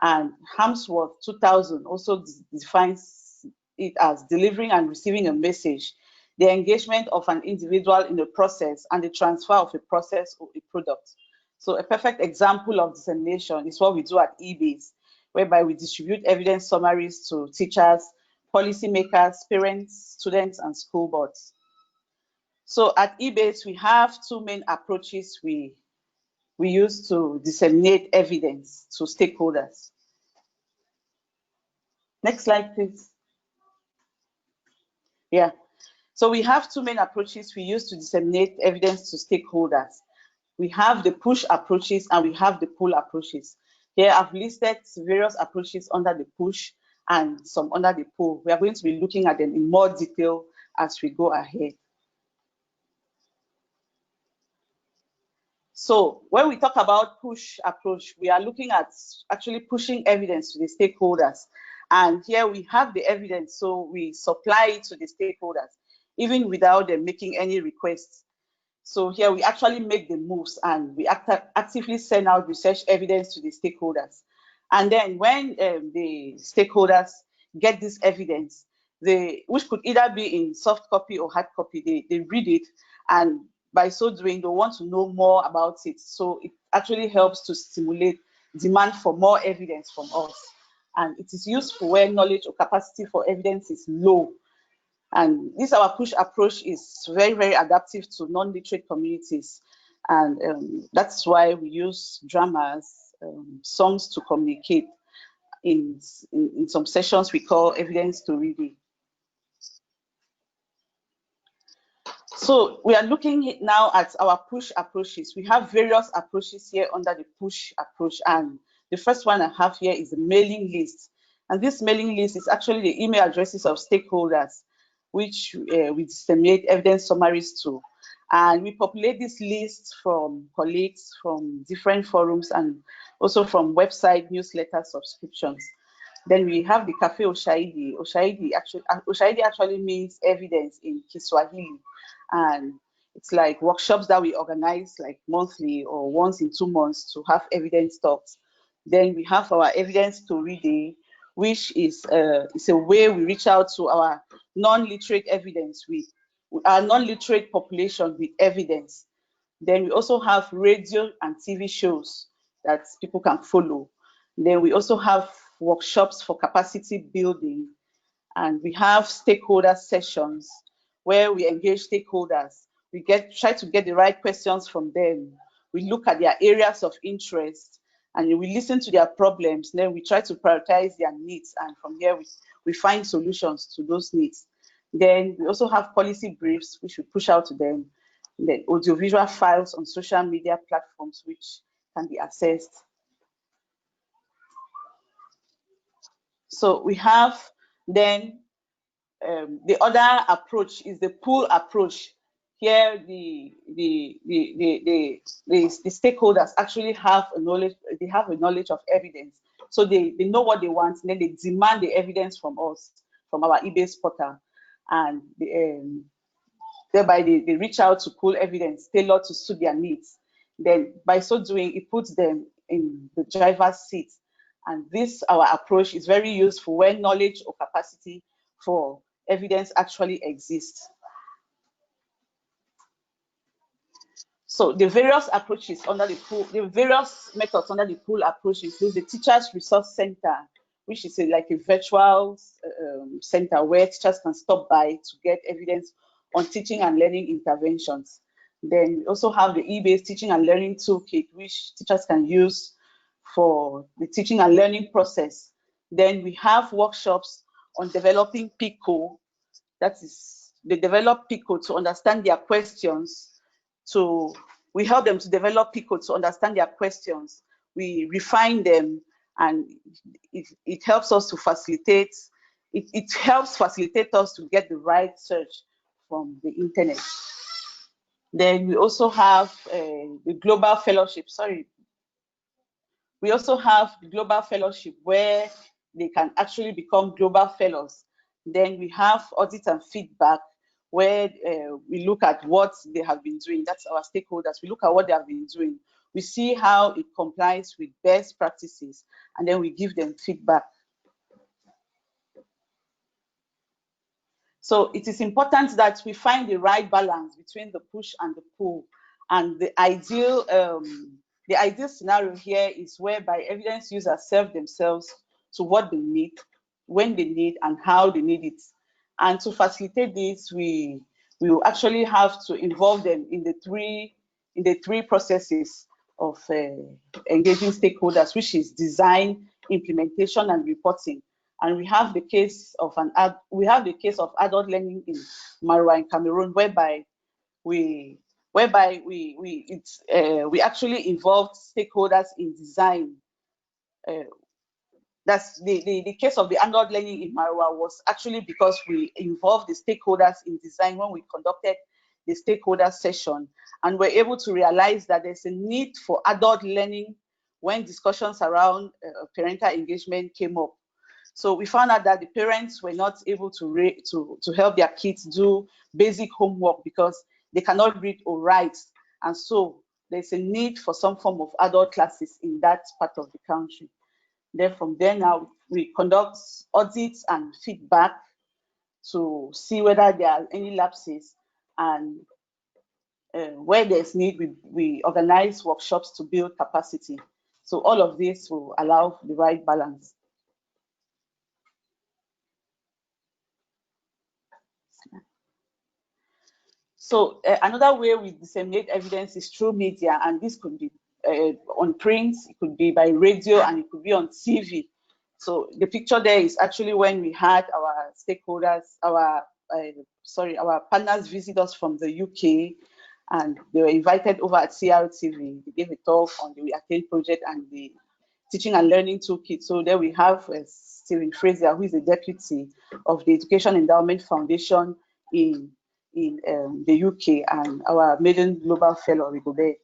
And Harmsworth 2000 also defines it as delivering and receiving a message, the engagement of an individual in a process, and the transfer of a process or a product. So a perfect example of dissemination is what we do at eBASE, whereby we distribute evidence summaries to teachers, policymakers, parents, students, and school boards. So at eBASE, we have 2 main approaches we use to disseminate evidence to stakeholders. Next slide, please. Yeah. So we have 2 main approaches we use to disseminate evidence to stakeholders. We have the push approaches and we have the pull approaches. Here I've listed various approaches under the push and some under the pull. We are going to be looking at them in more detail as we go ahead. So when we talk about push approach, we are looking at actually pushing evidence to the stakeholders. And here we have the evidence, so we supply it to the stakeholders, even without them making any requests. So here we actually make the moves and we actively send out research evidence to the stakeholders. And then when the stakeholders get this evidence, which could either be in soft copy or hard copy, they read it, and by so doing, they want to know more about it. So it actually helps to stimulate demand for more evidence from us. And it is useful where knowledge or capacity for evidence is low. And this our push approach is very, very adaptive to non-literate communities. And that's why we use dramas, songs to communicate. In some sessions, we call evidence to reading. So we are looking now at our push approaches. We have various approaches here under the push approach. And the first one I have here is the mailing list. And this mailing list is actually the email addresses of stakeholders, which we disseminate evidence summaries to. And we populate this list from colleagues from different forums and also from website newsletter subscriptions. Then we have the Cafe Ushahidi. Ushahidi actually means evidence in Kiswahili. And it's like workshops that we organize like monthly or once in 2 months to have evidence talks. Then we have our evidence story day, which is a way we reach out to our non-literate evidence with our non-literate population with evidence. Then we also have radio and TV shows that people can follow. Then we also have workshops for capacity building, and we have stakeholder sessions where we engage stakeholders. We try to get the right questions from them. We look at their areas of interest and we listen to their problems. Then we try to prioritize their needs, and from here we find solutions to those needs. Then we also have policy briefs which we push out to them. Then audiovisual files on social media platforms which can be accessed. So we have then the other approach is the pool approach. Here the stakeholders actually have a knowledge. They have a knowledge of evidence, so they know what they want, and then they demand the evidence from us, from our eBASE portal, and thereby they reach out to pull evidence tailored to suit their needs. Then by so doing, it puts them in the driver's seat. And this, our approach, is very useful when knowledge or capacity for evidence actually exists. So the various approaches under the pool, the various methods under the pool approach include the Teachers Resource Center, which is like a virtual center where teachers can stop by to get evidence on teaching and learning interventions. Then we also have the eBASE Teaching and Learning Toolkit, which teachers can use for the teaching and learning process. Then we have workshops on developing PICO, that is, they develop PICO to understand their questions. So we help them to develop PICO to understand their questions. We refine them, and it helps us to facilitate, it helps facilitate us to get the right search from the internet. Then we also have the Global Fellowship, we also have the Global Fellowship where they can actually become global fellows. Then we have audit and feedback where we look at what they have been doing. That's our stakeholders. We look at what they have been doing. We see how it complies with best practices, and then we give them feedback. So it is important that we find the right balance between the push and the pull. And the ideal scenario here is whereby evidence users serve themselves to what they need, when they need, and how they need it. And to facilitate this, we will actually have to involve them in the three processes of engaging stakeholders, which is design, implementation, and reporting. And we have the case of adult learning in Marwa in Cameroon, whereby we actually involved stakeholders in design. That's the case of the adult learning in Marwa was actually because we involved the stakeholders in design when we conducted the stakeholder session, and we're able to realize that there's a need for adult learning when discussions around parental engagement came up. So we found out that the parents were not able to help their kids do basic homework because they cannot read or write. And so there's a need for some form of adult classes in that part of the country. Then from there now, we conduct audits and feedback to see whether there are any lapses, and where there's need, we organize workshops to build capacity. So all of this will allow the right balance. So another way we disseminate evidence is through media, and this could be on print, it could be by radio, and it could be on TV. So the picture there is actually when we had our stakeholders, our partners visit us from the UK, and they were invited over at CRTV. They gave a talk on the Attain project and the Teaching and Learning Toolkit. So there we have Stephen Fraser, who is the deputy of the Education Endowment Foundation in in the UK, and our maiden global fellow, Rigobert.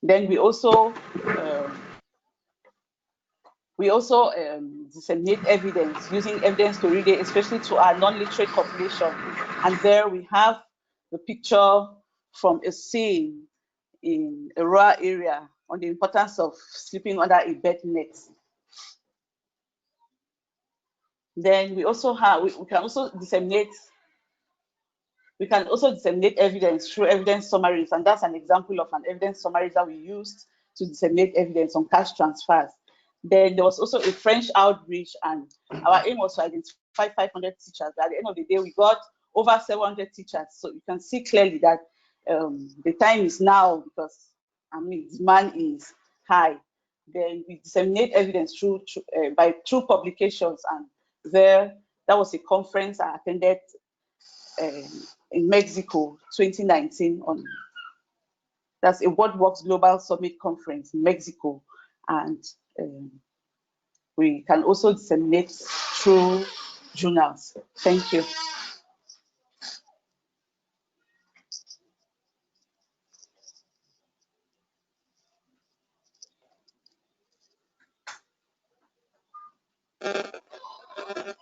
Then we also disseminate evidence, using evidence to read it, especially to our non-literate population. And there we have the picture from a scene in a rural area on the importance of sleeping under a bed net. Then we also have, we can also disseminate evidence through evidence summaries, and that's an example of an evidence summary that we used to disseminate evidence on cash transfers. Then there was also a French outreach, and our aim was to identify 500 teachers. But at the end of the day, we got over 700 teachers. So you can see clearly that the time is now, because demand is high. Then we disseminate evidence through publications, and that was a conference I attended in Mexico 2019 that's a World Works Global Summit conference in Mexico, and we can also disseminate through journals. Thank you.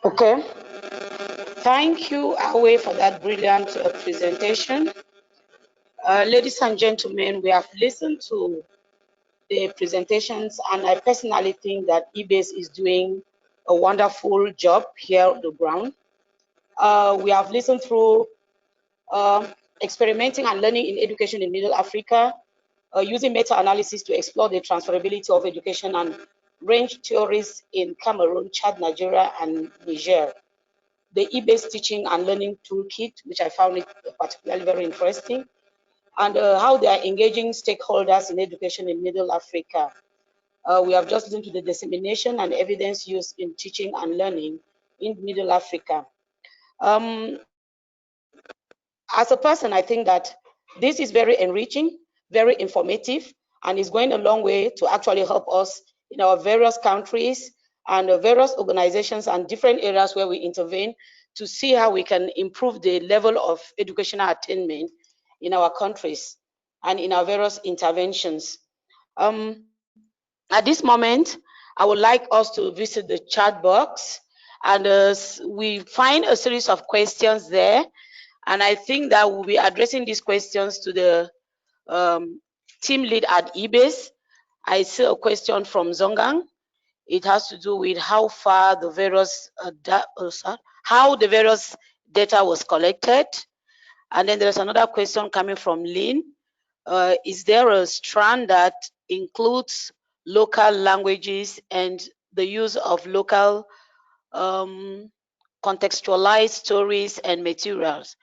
Okay. Thank you, Aweh, for that brilliant presentation. Ladies and gentlemen, we have listened to the presentations, and I personally think that eBASE is doing a wonderful job here on the ground. We have listened through experimenting and learning in education in Middle Africa, using meta-analysis to explore the transferability of education and range theories in Cameroon, Chad, Nigeria, and Niger. The eBASE teaching and learning toolkit, which I found it particularly very interesting, and how they are engaging stakeholders in education in Middle Africa. We have just listened to the dissemination and evidence used in teaching and learning in Middle Africa. As a person, I think that this is very enriching, very informative, and is going a long way to actually help us in our various countries and various organizations and different areas where we intervene to see how we can improve the level of educational attainment in our countries and in our various interventions. At this moment, I would like us to visit the chat box, and we find a series of questions there. And I think that we'll be addressing these questions to the team lead at eBASE. I see a question from Zongang. It has to do with how far the various data was collected. And then there's another question coming from Lynn. Is there a strand that includes local languages and the use of local contextualized stories and materials?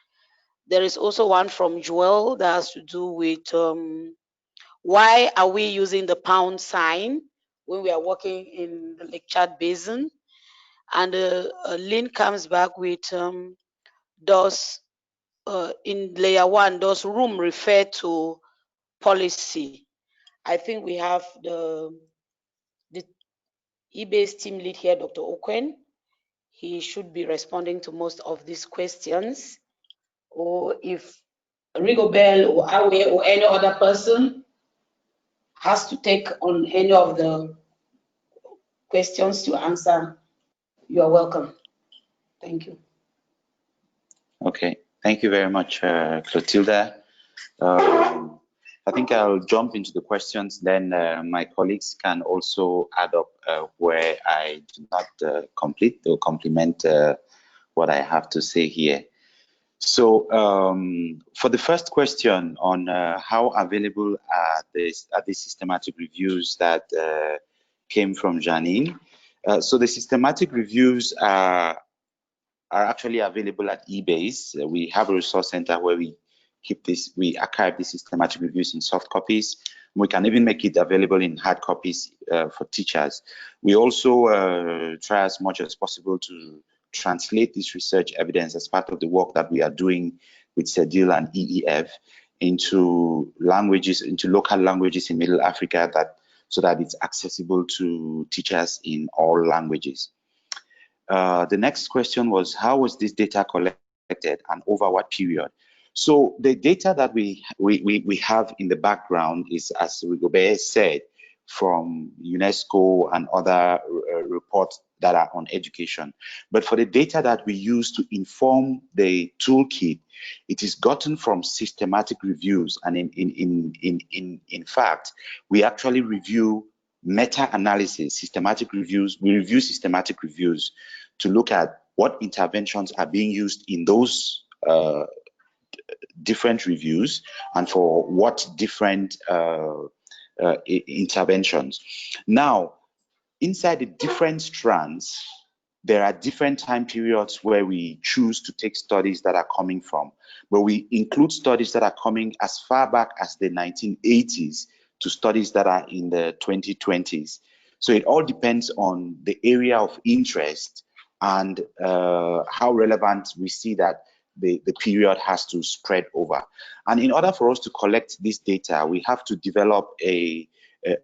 There is also one from Joel that has to do with why are we using the pound sign when we are working in the Lake Chad Basin? And Lynn comes back with does in layer 1, does room refer to policy? I think we have the eBASE team lead here, Dr. Okwen. He should be responding to most of these questions. Or if Rigobert or Aweh or any other person has to take on any of the questions to answer, you are welcome. Thank you. Okay, thank you very much, Clotilda. I think I'll jump into the questions, then my colleagues can also add up where I do not complete or complement what I have to say here. So for the first question on how available are these systematic reviews that came from Janine. So the systematic reviews are actually available at eBASE. We have a resource center where we we archive the systematic reviews in soft copies. We can even make it available in hard copies for teachers. We also try as much as possible to translate this research evidence as part of the work that we are doing with CEDIL and EEF into languages, into local languages in Middle Africa, so that it's accessible to teachers in all languages. The next question was, how was this data collected and over what period. So the data that we have in the background is, as Rigobert said, from UNESCO and other reports that are on education. But for the data that we use to inform the toolkit, it is gotten from systematic reviews. And in fact, we actually review meta-analysis, systematic reviews. We review systematic reviews to look at what interventions are being used in those different reviews and for what different interventions. Now, inside the different strands, there are different time periods where we choose to take studies that are coming from, but we include studies that are coming as far back as the 1980s to studies that are in the 2020s. So it all depends on the area of interest and how relevant we see that the period has to spread over. And in order for us to collect this data, we have to develop a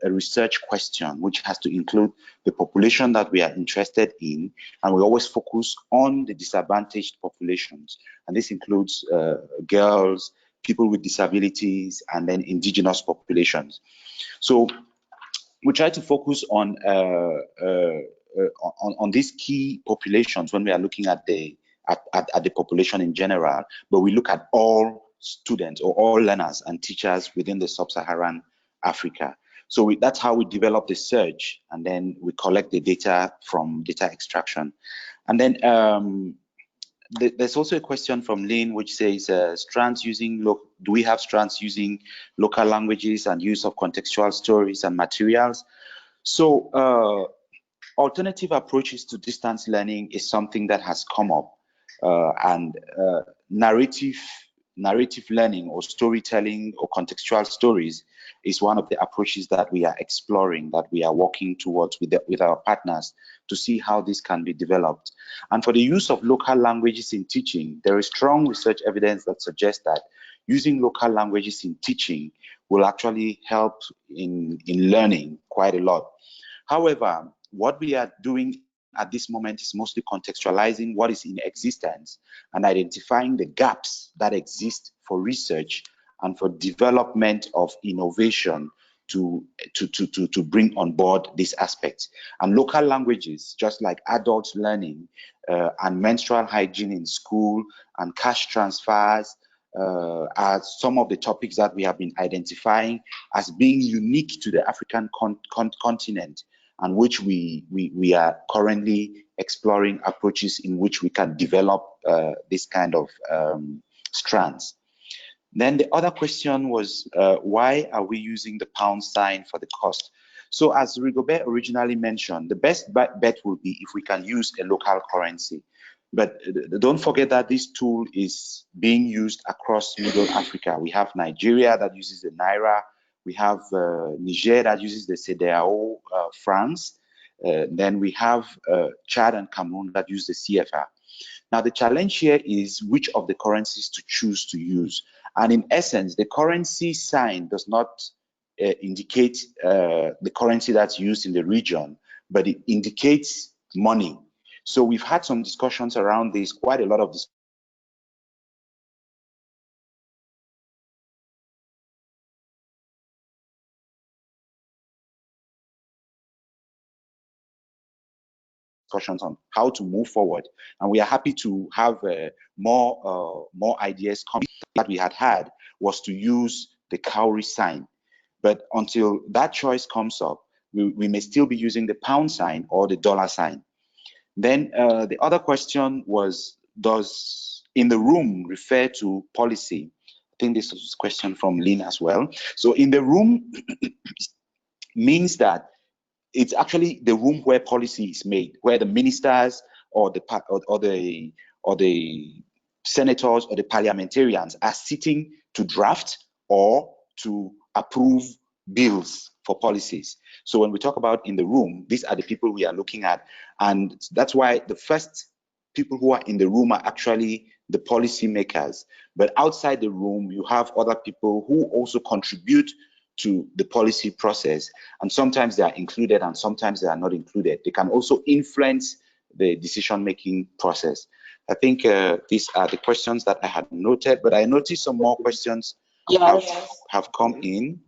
research question, which has to include the population that we are interested in, and we always focus on the disadvantaged populations. And this includes girls, people with disabilities, and then indigenous populations. So we try to focus on these key populations when we are looking at the population in general, but we look at all students or all learners and teachers within the sub-Saharan Africa. So that's how we develop the search, and then we collect the data from data extraction. And then there's also a question from Lynn which says, do we have strands using local languages and use of contextual stories and materials? So alternative approaches to distance learning is something that has come up, and narrative learning or storytelling or contextual stories is one of the approaches that we are exploring, that we are working towards with our partners to see how this can be developed. And for the use of local languages in teaching, there is strong research evidence that suggests that using local languages in teaching will actually help in learning quite a lot. However, what we are doing at this moment is mostly contextualizing what is in existence and identifying the gaps that exist for research and for development of innovation to bring on board this aspect. And local languages, just like adult learning and menstrual hygiene in school and cash transfers, are some of the topics that we have been identifying as being unique to the African continent, and which we are currently exploring approaches in which we can develop this kind of strands. Then the other question was, why are we using the pound sign for the cost? So as Rigobert originally mentioned, the best bet would be if we can use a local currency. But don't forget that this tool is being used across Middle Africa. We have Nigeria that uses the Naira. We have Niger that uses the CEDEAO francs. Then we have Chad and Cameroon that use the CFA. Now, the challenge here is which of the currencies to choose to use. And in essence, the currency sign does not indicate the currency that's used in the region, but it indicates money. So we've had some discussions around this, quite a lot of discussions on how to move forward, and we are happy to have more ideas coming. That we had was to use the cowrie sign, but until that choice comes up, we may still be using the pound sign or the dollar sign. Then the other question was, does in the room refer to policy? I think this was a question from Lynn as well. So in the room means that it's actually the room where policy is made, where the ministers or the senators or the parliamentarians are sitting to draft or to approve bills for policies. So when we talk about in the room, these are the people we are looking at. And that's why the first people who are in the room are actually the policy makers. But outside the room, you have other people who also contribute to the policy process. And sometimes they are included and sometimes they are not included. They can also influence the decision-making process. I think these are the questions that I had noted, but I noticed some more questions have come in.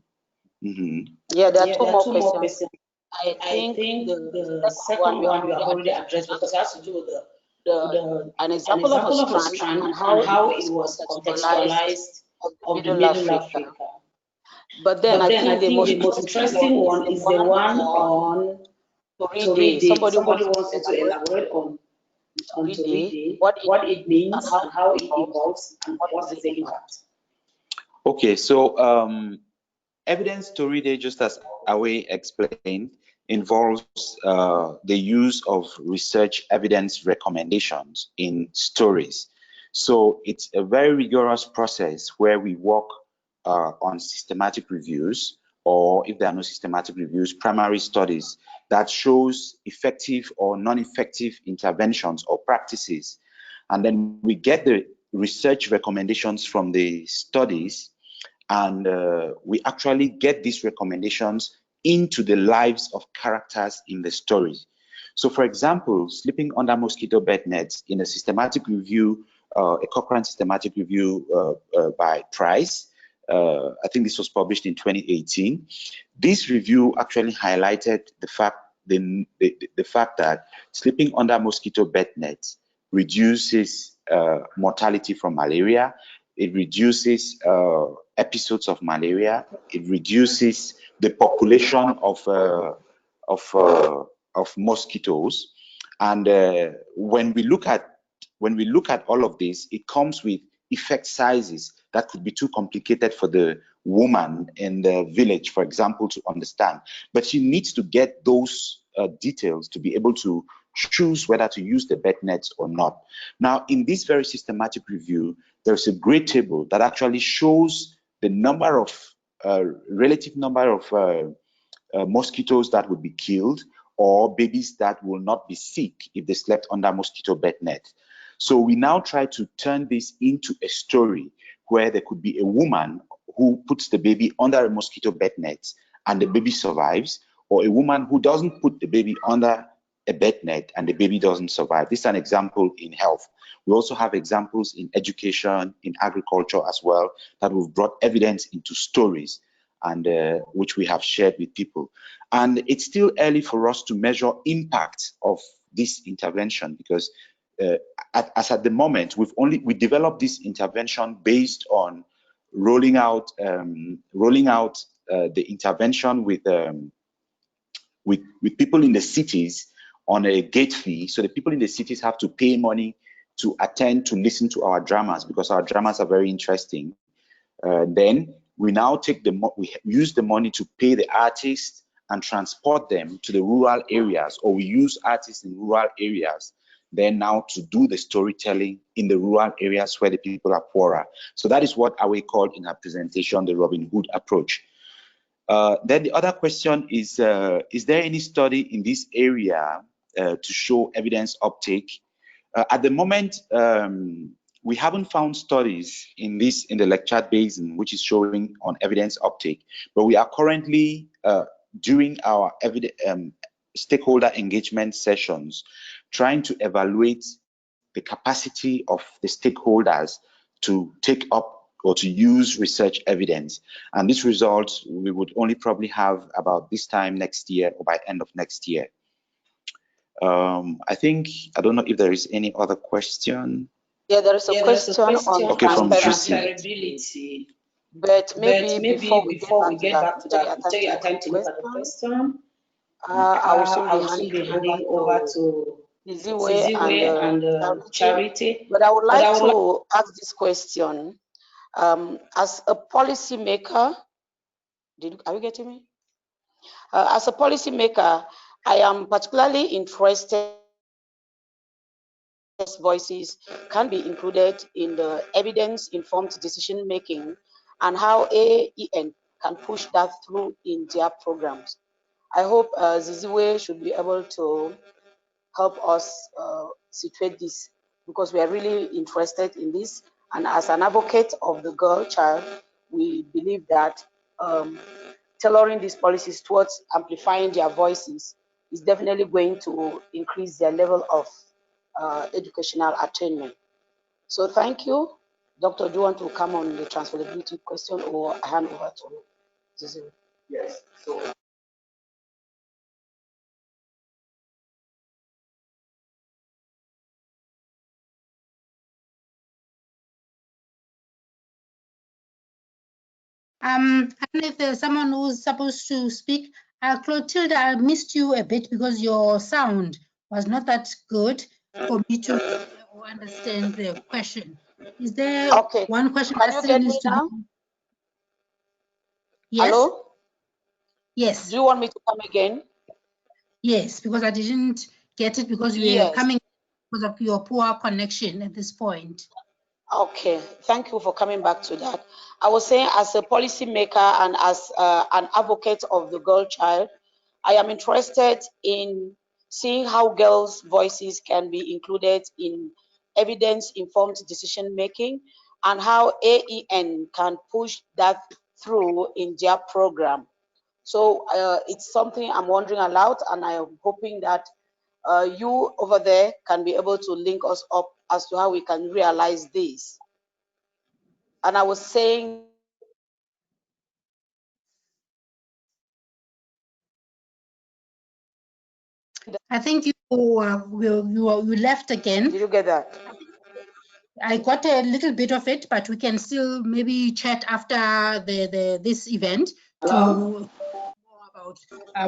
Yeah, there are two more questions. I think the second one you have already addressed because it has to do with an example of a strand and how it was contextualized of the Middle Africa. But then I think the most interesting one is the one on Toride. Somebody wants to elaborate on Toride, what it means and how it evolves and what is the impact. Okay, so evidence Toride, just as Aweh explained, involves the use of research evidence recommendations in stories. So it's a very rigorous process where we work on systematic reviews, or if there are no systematic reviews, primary studies that shows effective or non-effective interventions or practices. And then we get the research recommendations from the studies, and we actually get these recommendations into the lives of characters in the story. So, for example, sleeping under mosquito bed nets in a systematic review, a Cochrane systematic review by Price, I think this was published in 2018. This review actually highlighted the fact that sleeping under mosquito bed nets reduces mortality from malaria. It reduces episodes of malaria. It reduces the population of mosquitoes. And when we look at all of this, it comes with effect sizes that could be too complicated for the woman in the village, for example, to understand. But she needs to get those details to be able to choose whether to use the bed nets or not. Now, in this very systematic review, there's a great table that actually shows the number of relative number of mosquitoes that would be killed, or babies that will not be sick if they slept under mosquito bed net. So we now try to turn this into a story where there could be a woman who puts the baby under a mosquito bed net and the baby survives, or a woman who doesn't put the baby under a bed net and the baby doesn't survive. This is an example in health. We also have examples in education, in agriculture as well, that we've brought evidence into stories, and which we have shared with people. And it's still early for us to measure impact of this intervention, because as at the moment, we developed this intervention based on rolling out the intervention with people in the cities on a gate fee. So the people in the cities have to pay money to attend, to listen to our dramas, because our dramas are very interesting. Then we now we use the money to pay the artists and transport them to the rural areas, or we use artists in rural areas then now to do the storytelling in the rural areas where the people are poorer. So that is what Aweh called in her presentation the Robin Hood approach. Then the other question is there any study in this area to show evidence uptake? At the moment, we haven't found studies in the Lake Chad Basin, which is showing on evidence uptake, but we are currently during our stakeholder engagement sessions, trying to evaluate the capacity of the stakeholders to take up or to use research evidence. And these results we would only probably have about this time next year or by end of next year. I don't know if there is any other question. Yeah, there is a question on transferability. But maybe before we get back to that, we'll take your time to look at the question. I will soon be handing over to Ziziwe and Charity. But I would like to ask this question. As a policymaker, are you getting me? As a policymaker, I am particularly interested voices can be included in the evidence-informed decision-making and how AEN can push that through in their programs. I hope Ziziwe should be able to help us situate this, because we are really interested in this. And as an advocate of the girl child, we believe that tailoring these policies towards amplifying their voices is definitely going to increase their level of educational attainment. So thank you. Doctor, do you want to come on the transferability question, or I hand over to you? Yes. So I don't know if there's someone who's supposed to speak. Clotilde, I missed you a bit because your sound was not that good for me to understand the question. Is there Okay. one question Can that you still get needs me to now? be? Yes. Hello? Yes. Do you want me to come again? Yes, because I didn't get it because you were Yes. coming because of your poor connection at this point. Okay, thank you for coming back to that. I was saying, as a policy maker and as an advocate of the girl child, I am interested in seeing how girls' voices can be included in evidence-informed decision making and how AEN can push that through in their program. So it's something I'm wondering aloud, and I am hoping that you over there can be able to link us up as to how we can realize this. And I was saying, I think you left again. did you get that? I got a little bit of it, but we can still maybe chat after this event to more about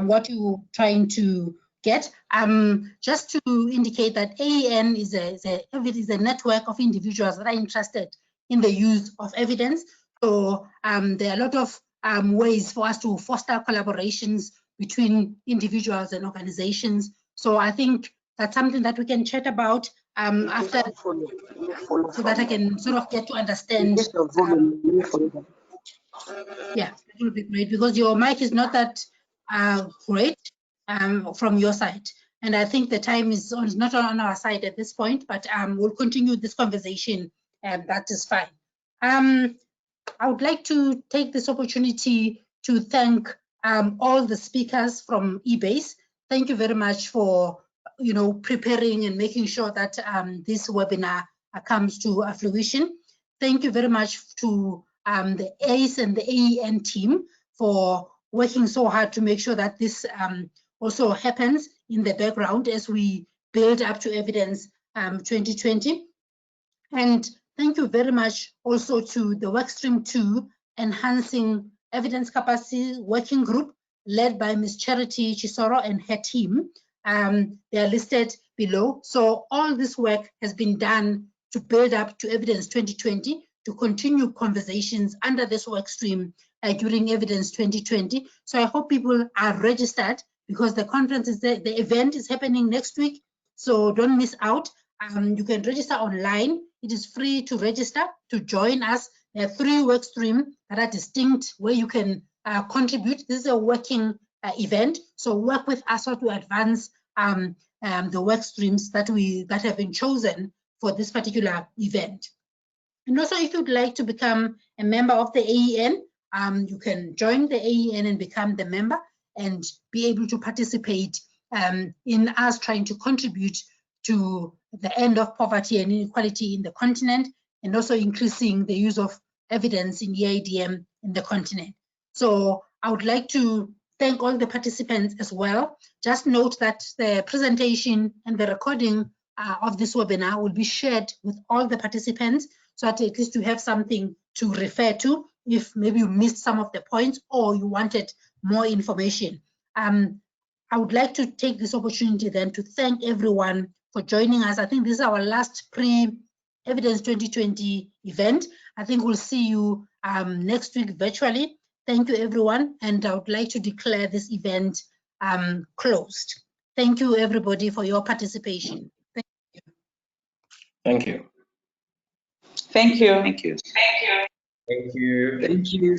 what you're trying to get. Just to indicate that AEN is a network of individuals that are interested in the use of evidence. So there are a lot of ways for us to foster collaborations between individuals and organizations. So I think that's something that we can chat about after, so that I can sort of get to understand. Yeah, that would be great, because your mic is not that great from your side. And I think the time is not on our side at this point, but we'll continue this conversation, and that is fine. I would like to take this opportunity to thank all the speakers from eBASE. Thank you very much for preparing and making sure that this webinar comes to fruition. Thank you very much to the ACE and the AEN team for working so hard to make sure that this also happens in the background as we build up to Evidence 2020. And thank you very much also to the Workstream 2 Enhancing Evidence Capacity Working Group, led by Ms. Charity Chisoro and her team. They are listed below. So all this work has been done to build up to Evidence 2020, to continue conversations under this work stream during Evidence 2020. So I hope people are registered, because the conference is the event is happening next week. So don't miss out. You can register online. It is free to register to join us. There are 3 work streams that are distinct where you can contribute. This is a working event, so work with us to advance the work streams that have been chosen for this particular event. And also, if you'd like to become a member of the AEN, you can join the AEN and become the member and be able to participate in us trying to contribute to the end of poverty and inequality in the continent, and also increasing the use of evidence in EIDM in the continent. So I would like to thank all the participants as well. Just note that the presentation and the recording of this webinar will be shared with all the participants, so that at least you have something to refer to if maybe you missed some of the points or you wanted more information. I would like to take this opportunity then to thank everyone for joining us. I think this is our last pre-Evidence 2020 event. I think we'll see you next week virtually. Thank you, everyone. And I would like to declare this event closed. Thank you, everybody, for your participation. Thank you. Thank you. Thank you. thank you. Thank you.